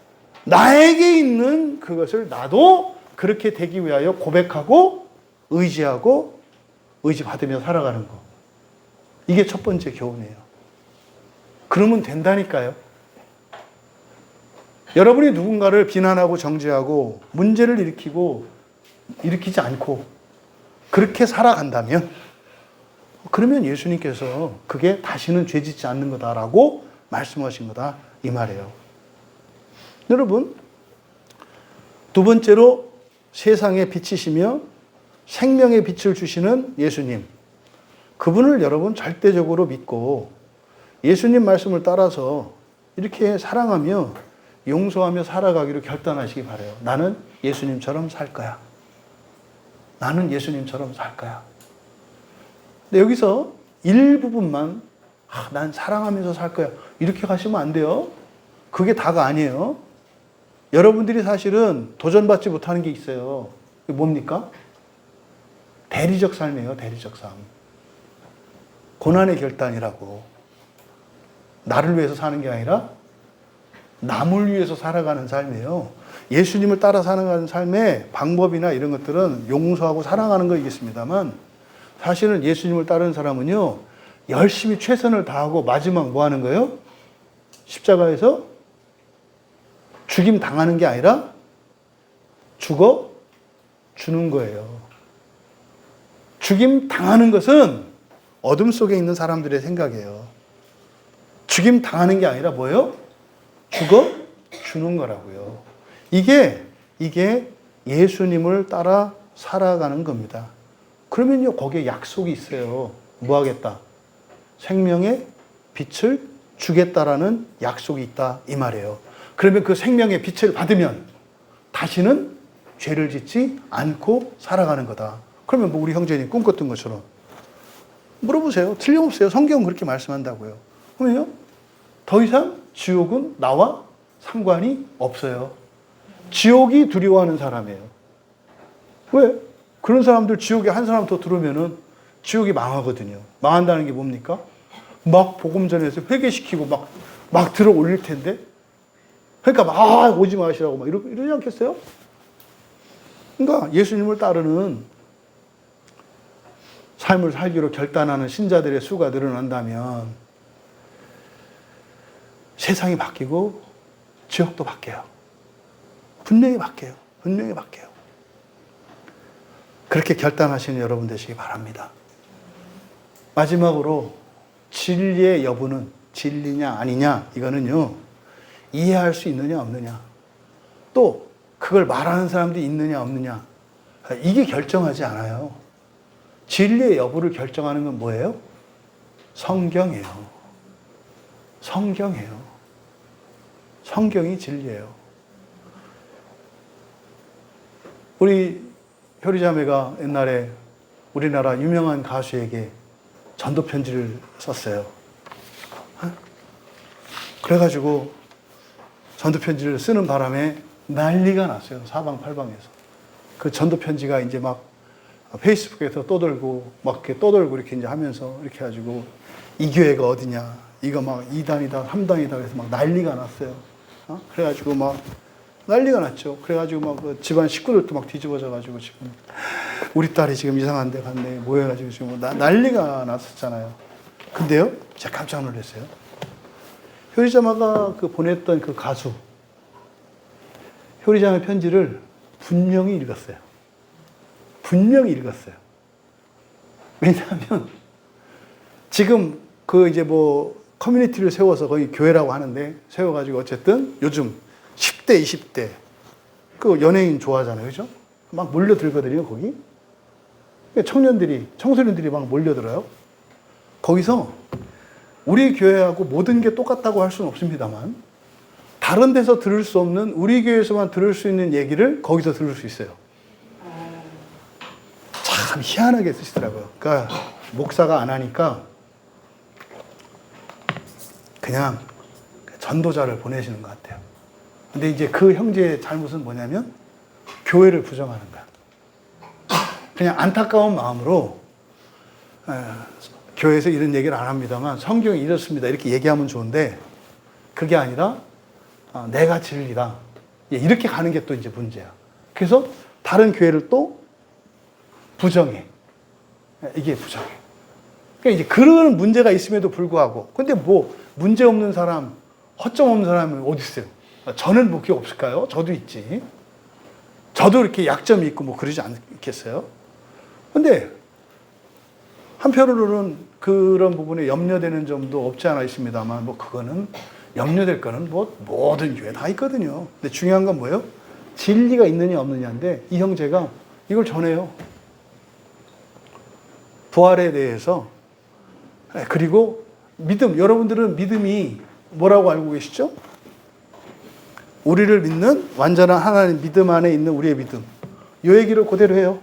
나에게 있는 그것을 나도 그렇게 되기 위하여 고백하고 의지하고 의지받으며 살아가는 거, 이게 첫 번째 교훈이에요. 그러면 된다니까요. 여러분이 누군가를 비난하고 정죄하고 문제를 일으키지 않고 그렇게 살아간다면, 그러면 예수님께서 그게 다시는 죄 짓지 않는 거다라고 말씀하신 거다, 이 말이에요. 여러분, 두 번째로 세상의 빛이시며 생명의 빛을 주시는 예수님, 그분을 여러분 절대적으로 믿고 예수님 말씀을 따라서 이렇게 사랑하며 용서하며 살아가기로 결단하시기 바라요. 나는 예수님처럼 살 거야. 나는 예수님처럼 살 거야. 근데 여기서 일부분만 난 사랑하면서 살 거야, 이렇게 가시면 안 돼요. 그게 다가 아니에요. 여러분들이 사실은 도전받지 못하는 게 있어요. 그게 뭡니까? 대리적 삶이에요. 대리적 삶. 고난의 결단이라고. 나를 위해서 사는 게 아니라 남을 위해서 살아가는 삶이에요. 예수님을 따라 살아가는 삶의 방법이나 이런 것들은 용서하고 사랑하는 거이겠습니다만, 사실은 예수님을 따르는 사람은요, 열심히 최선을 다하고 마지막 뭐 하는 거예요? 십자가에서 죽임 당하는 게 아니라 죽어 주는 거예요. 죽임 당하는 것은 어둠 속에 있는 사람들의 생각이에요. 죽임 당하는 게 아니라 뭐예요? 죽어 주는 거라고요. 이게 예수님을 따라 살아가는 겁니다. 그러면요, 거기에 약속이 있어요. 뭐 하겠다? 생명의 빛을 주겠다라는 약속이 있다, 이 말이에요. 그러면 그 생명의 빛을 받으면 다시는 죄를 짓지 않고 살아가는 거다. 그러면 뭐 우리 형제님 꿈꿨던 것처럼 물어보세요. 틀림없어요. 성경은 그렇게 말씀한다고요. 그러면요, 더 이상 지옥은 나와 상관이 없어요. 지옥이 두려워하는 사람이에요. 왜? 그런 사람들 지옥에 한 사람 더 들어오면은 지옥이 망하거든요. 망한다는 게 뭡니까? 막 복음 전해서 회개시키고 막 들어 올릴 텐데. 그러니까 막 오지 마시라고 막 이러지 않겠어요? 그러니까 예수님을 따르는 삶을 살기로 결단하는 신자들의 수가 늘어난다면 세상이 바뀌고 지옥도 바뀌어요. 분명히 바뀌어요. 분명히 바뀌어요. 그렇게 결단하시는 여러분 되시기 바랍니다. 마지막으로 진리의 여부는 진리냐 아니냐, 이거는요, 이해할 수 있느냐 없느냐, 또 그걸 말하는 사람들이 있느냐 없느냐 이게 결정하지 않아요. 진리의 여부를 결정하는 건 뭐예요? 성경이에요. 성경이에요. 성경이 진리예요. 우리 효리자매가 옛날에 우리나라 유명한 가수에게 전도 편지를 썼어요. 그래가지고 전도 편지를 쓰는 바람에 난리가 났어요. 사방팔방에서. 그 전도 편지가 이제 막 페이스북에서 떠돌고 막 이렇게 떠돌고 이렇게 이제 하면서 이렇게 해가지고 이 교회가 어디냐, 이거 막 2단이다, 3단이다 그래서 막 난리가 났어요. 그래가지고 막 난리가 났죠. 그래가지고 막 그 집안 식구들도 막 뒤집어져가지고 지금 우리 딸이 지금 이상한 데 갔네 모여가지고 지금 난리가 났었잖아요. 근데요, 제가 깜짝 놀랐어요. 효리자매가 그 보냈던 그 가수 효리자매 편지를 분명히 읽었어요. 분명히 읽었어요. 왜냐하면 지금 그 이제 뭐 커뮤니티를 세워서 거기 교회라고 하는데 세워가지고 어쨌든 요즘 10대, 20대 그 연예인 좋아하잖아요. 그죠? 막 몰려들거든요, 거기. 청소년들이 막 몰려들어요. 거기서 우리 교회하고 모든 게 똑같다고 할 수는 없습니다만 다른 데서 들을 수 없는 우리 교회에서만 들을 수 있는 얘기를 거기서 들을 수 있어요. 참 희한하게 쓰시더라고요. 그러니까 목사가 안 하니까 그냥 전도자를 보내시는 것 같아요. 근데 이제 그 형제의 잘못은 뭐냐면 교회를 부정하는 거야. 그냥 안타까운 마음으로 교회에서 이런 얘기를 안 합니다만 성경이 이렇습니다 이렇게 얘기하면 좋은데 그게 아니라 내가 진리다 이렇게 가는 게 또 이제 문제야. 그래서 다른 교회를 또 부정해. 이게 부정해. 그러니까 이제 그런 문제가 있음에도 불구하고 근데 뭐 문제 없는 사람, 허점 없는 사람이 어디 있어요? 저는 뭐 그게 없을까요? 저도 있지. 저도 이렇게 약점이 있고 뭐 그러지 않겠어요? 근데 한편으로는 그런 부분에 염려되는 점도 없지 않아 있습니다만 뭐 그거는 염려될 거는 뭐 모든 교회 다 있거든요. 근데 중요한 건 뭐예요? 진리가 있느냐 없느냐인데 이 형제가 이걸 전해요. 부활에 대해서. 그리고 믿음, 여러분들은 믿음이 뭐라고 알고 계시죠? 우리를 믿는 완전한 하나님 믿음 안에 있는 우리의 믿음. 이 얘기를 그대로 해요.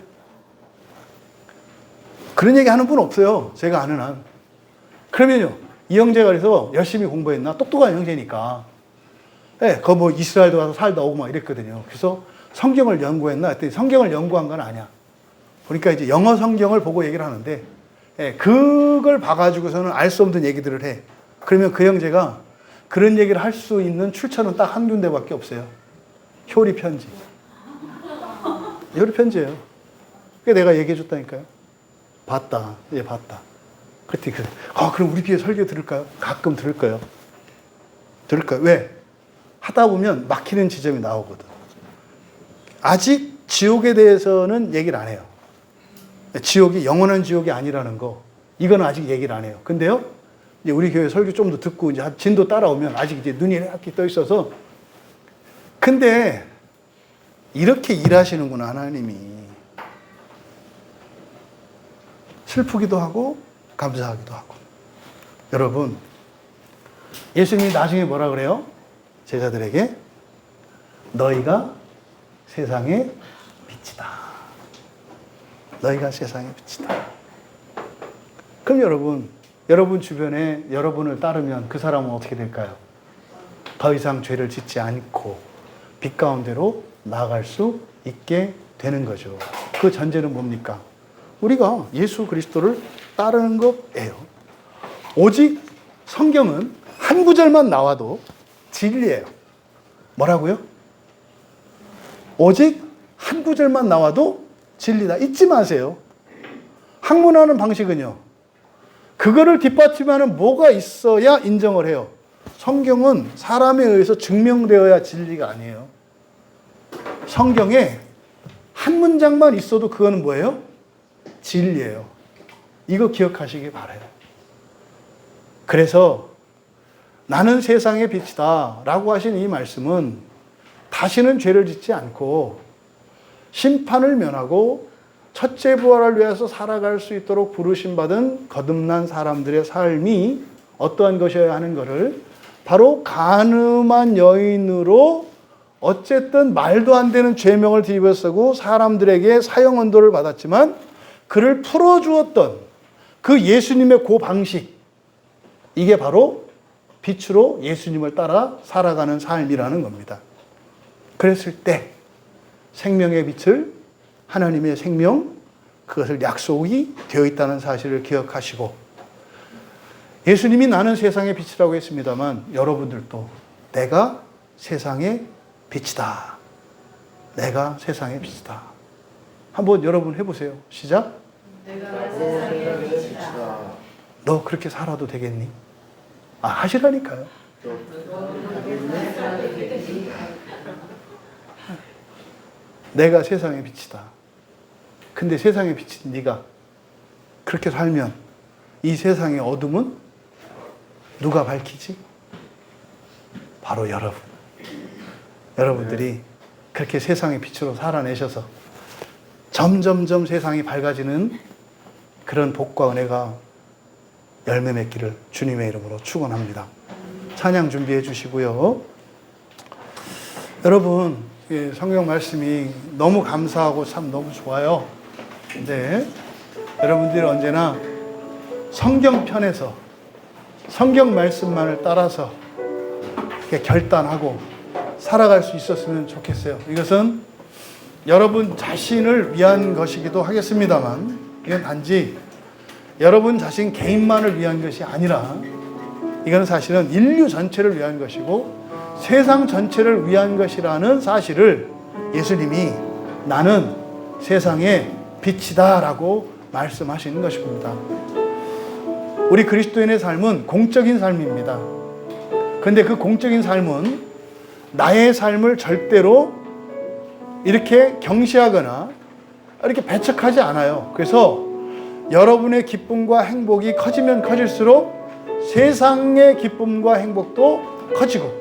그런 얘기 하는 분 없어요. 제가 아는 한. 그러면요, 이 형제가 그래서 열심히 공부했나? 똑똑한 형제니까. 네, 그 뭐 이스라엘도 가서 살다 오고 막 이랬거든요. 그래서 성경을 연구했나? 했더니 성경을 연구한 건 아니야. 그러니까 이제 영어 성경을 보고 얘기를 하는데, 네, 그걸 봐가지고서는 알 수 없는 얘기들을 해. 그러면 그 형제가 그런 얘기를 할 수 있는 출처는 딱 한 군데밖에 없어요. 효리 편지. 효리 편지예요. 그게 내가 얘기해 줬다니까요. 봤다. 예, 봤다. 그랬더니 그래. 그럼 우리 교회 설교 들을까요? 가끔 들을 거예요. 들을 거예요. 왜? 하다 보면 막히는 지점이 나오거든. 아직 지옥에 대해서는 얘기를 안 해요. 지옥이 영원한 지옥이 아니라는 거. 이건 아직 얘기를 안 해요. 근데요, 이제 우리 교회 설교 좀 더 듣고 이제 진도 따라오면 아직 이제 눈이 이렇게 떠 있어서. 근데 이렇게 일하시는구나, 하나님이. 슬프기도 하고 감사하기도 하고. 여러분, 예수님이 나중에 뭐라 그래요? 제자들에게 너희가 세상의 빛이다. 너희가 세상의 빛이다. 그럼 여러분 주변에 여러분을 따르면 그 사람은 어떻게 될까요? 더 이상 죄를 짓지 않고 빛 가운데로 나아갈 수 있게 되는 거죠. 그 전제는 뭡니까? 우리가 예수 그리스도를 따르는 것이에요. 오직 성경은 한 구절만 나와도 진리예요. 뭐라고요? 오직 한 구절만 나와도 진리다. 잊지 마세요. 학문하는 방식은요, 그거를 뒷받침하는 뭐가 있어야 인정을 해요. 성경은 사람에 의해서 증명되어야 진리가 아니에요. 성경에 한 문장만 있어도 그거는 뭐예요? 진리예요. 이거 기억하시기 바라요. 그래서 나는 세상의 빛이다 라고 하신 이 말씀은 다시는 죄를 짓지 않고 심판을 면하고 첫째 부활을 위해서 살아갈 수 있도록 부르심받은 거듭난 사람들의 삶이 어떠한 것이어야 하는 것을 바로 간음한 여인으로 어쨌든 말도 안 되는 죄명을 뒤집어 쓰고 사람들에게 사형 언도를 받았지만 그를 풀어주었던 그 예수님의 그 방식, 이게 바로 빛으로 예수님을 따라 살아가는 삶이라는 겁니다. 그랬을 때 생명의 빛을, 하나님의 생명, 그것을 약속이 되어 있다는 사실을 기억하시고, 예수님이 나는 세상의 빛이라고 했습니다만 여러분들도 내가 세상의 빛이다. 내가 세상의 빛이다. 한번 여러분 해보세요. 시작. 내가 세상의 빛이다. 너 그렇게 살아도 되겠니? 하시라니까요. 내가 세상의 빛이다. 근데 세상의 빛인 네가 그렇게 살면 이 세상의 어둠은 누가 밝히지? 바로 여러분. 여러분들이 그렇게 세상의 빛으로 살아내셔서 점점점 세상이 밝아지는 그런 복과 은혜가 열매 맺기를 주님의 이름으로 축원합니다. 찬양 준비해 주시고요. 여러분, 성경 말씀이 너무 감사하고 참 너무 좋아요. 근데 여러분들이 언제나 성경편에서 성경 말씀만을 따라서 이렇게 결단하고 살아갈 수 있었으면 좋겠어요. 이것은 여러분 자신을 위한 것이기도 하겠습니다만, 이건 단지 여러분 자신 개인만을 위한 것이 아니라 이건 사실은 인류 전체를 위한 것이고 세상 전체를 위한 것이라는 사실을 예수님이 나는 세상의 빛이다 라고 말씀하시는 것입니다. 우리 그리스도인의 삶은 공적인 삶입니다. 그런데 그 공적인 삶은 나의 삶을 절대로 이렇게 경시하거나 이렇게 배척하지 않아요. 그래서 여러분의 기쁨과 행복이 커지면 커질수록 세상의 기쁨과 행복도 커지고,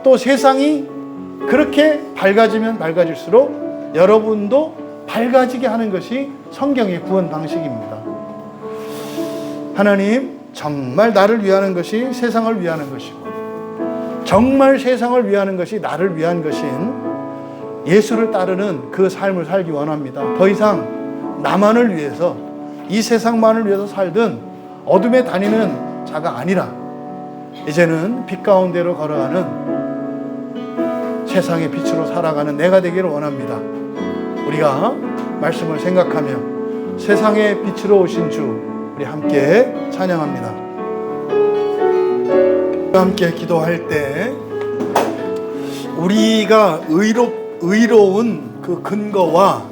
또 세상이 그렇게 밝아지면 밝아질수록 여러분도 밝아지게 하는 것이 성경의 구원 방식입니다. 하나님, 정말 나를 위하는 것이 세상을 위하는 것이고 정말 세상을 위하는 것이 나를 위한 것인 예수를 따르는 그 삶을 살기 원합니다. 더 이상 나만을 위해서, 이 세상만을 위해서 살든 어둠에 다니는 자가 아니라 이제는 빛 가운데로 걸어가는 세상의 빛으로 살아가는 내가 되기를 원합니다. 우리가 말씀을 생각하며 세상의 빛으로 오신 주 우리 함께 찬양합니다. 함께 기도할 때 우리가 의로운 그 근거와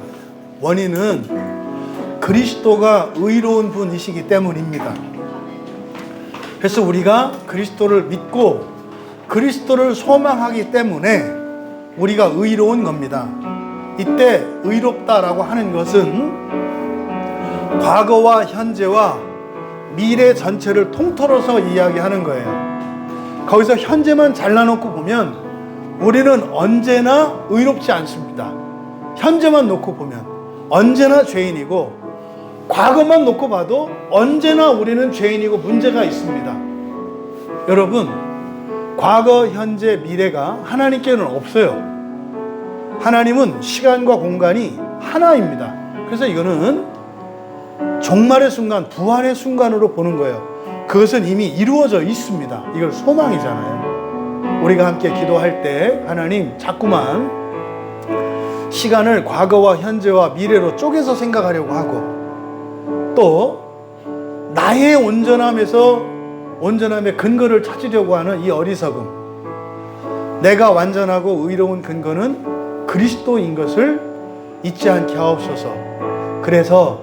원인은 그리스도가 의로운 분이시기 때문입니다. 그래서 우리가 그리스도를 믿고 그리스도를 소망하기 때문에 우리가 의로운 겁니다. 이때 의롭다라고 하는 것은 과거와 현재와 미래 전체를 통틀어서 이야기하는 거예요. 거기서 현재만 잘라놓고 보면 우리는 언제나 의롭지 않습니다. 현재만 놓고 보면 언제나 죄인이고, 과거만 놓고 봐도 언제나 우리는 죄인이고 문제가 있습니다. 여러분, 과거, 현재, 미래가 하나님께는 없어요. 하나님은 시간과 공간이 하나입니다. 그래서 이거는 종말의 순간, 부활의 순간으로 보는 거예요. 그것은 이미 이루어져 있습니다. 이걸 소망이잖아요. 우리가 함께 기도할 때 하나님, 자꾸만 시간을 과거와 현재와 미래로 쪼개서 생각하려고 하고, 또 나의 온전함의 근거를 찾으려고 하는 이 어리석음, 내가 완전하고 의로운 근거는 그리스도인 것을 잊지 않게 하옵소서. 그래서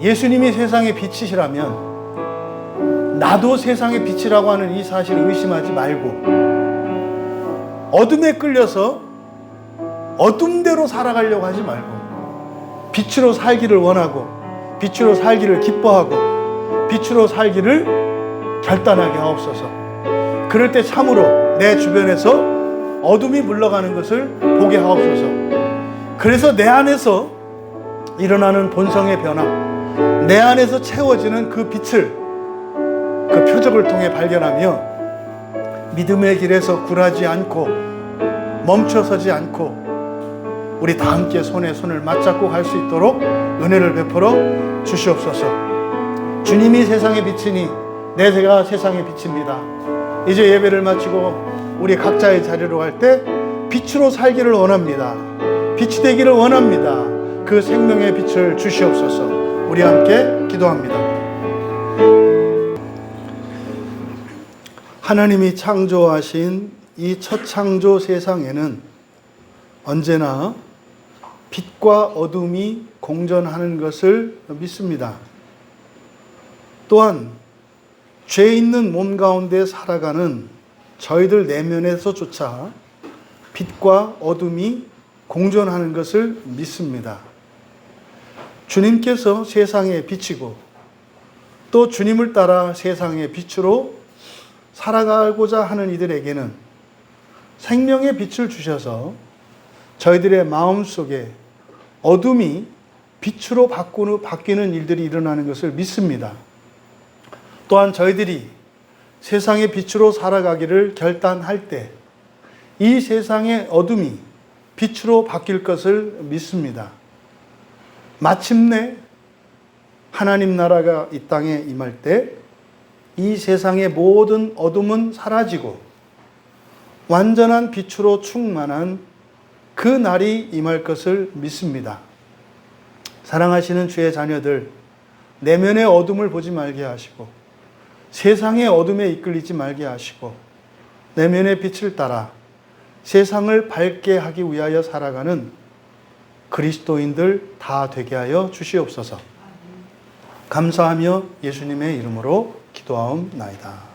예수님이 세상의 빛이시라면 나도 세상의 빛이라고 하는 이 사실을 의심하지 말고, 어둠에 끌려서 어둠대로 살아가려고 하지 말고 빛으로 살기를 원하고 빛으로 살기를 기뻐하고 빛으로 살기를 결단하게 하옵소서. 그럴 때 참으로 내 주변에서 어둠이 물러가는 것을 보게 하옵소서. 그래서 내 안에서 일어나는 본성의 변화, 내 안에서 채워지는 그 빛을 그 표적을 통해 발견하며 믿음의 길에서 굴하지 않고 멈춰서지 않고 우리 다 함께 손에 손을 맞잡고 갈 수 있도록 은혜를 베풀어 주시옵소서. 주님이 세상의 빛이니 내가 세상의 빛입니다. 이제 예배를 마치고 우리 각자의 자리로 갈 때 빛으로 살기를 원합니다. 빛이 되기를 원합니다. 그 생명의 빛을 주시옵소서. 우리 함께 기도합니다. 하나님이 창조하신 이 첫 창조 세상에는 언제나 빛과 어둠이 공존하는 것을 믿습니다. 또한 죄 있는 몸 가운데 살아가는 저희들 내면에서조차 빛과 어둠이 공존하는 것을 믿습니다. 주님께서 세상의 빛이고 또 주님을 따라 세상의 빛으로 살아가고자 하는 이들에게는 생명의 빛을 주셔서 저희들의 마음속에 어둠이 빛으로 바뀌는 일들이 일어나는 것을 믿습니다. 또한 저희들이 세상의 빛으로 살아가기를 결단할 때 이 세상의 어둠이 빛으로 바뀔 것을 믿습니다. 마침내 하나님 나라가 이 땅에 임할 때 이 세상의 모든 어둠은 사라지고 완전한 빛으로 충만한 그 날이 임할 것을 믿습니다. 사랑하시는 주의 자녀들, 내면의 어둠을 보지 말게 하시고 세상의 어둠에 이끌리지 말게 하시고 내면의 빛을 따라 세상을 밝게 하기 위하여 살아가는 그리스도인들 다 되게 하여 주시옵소서. 감사하며 예수님의 이름으로 기도하옵나이다.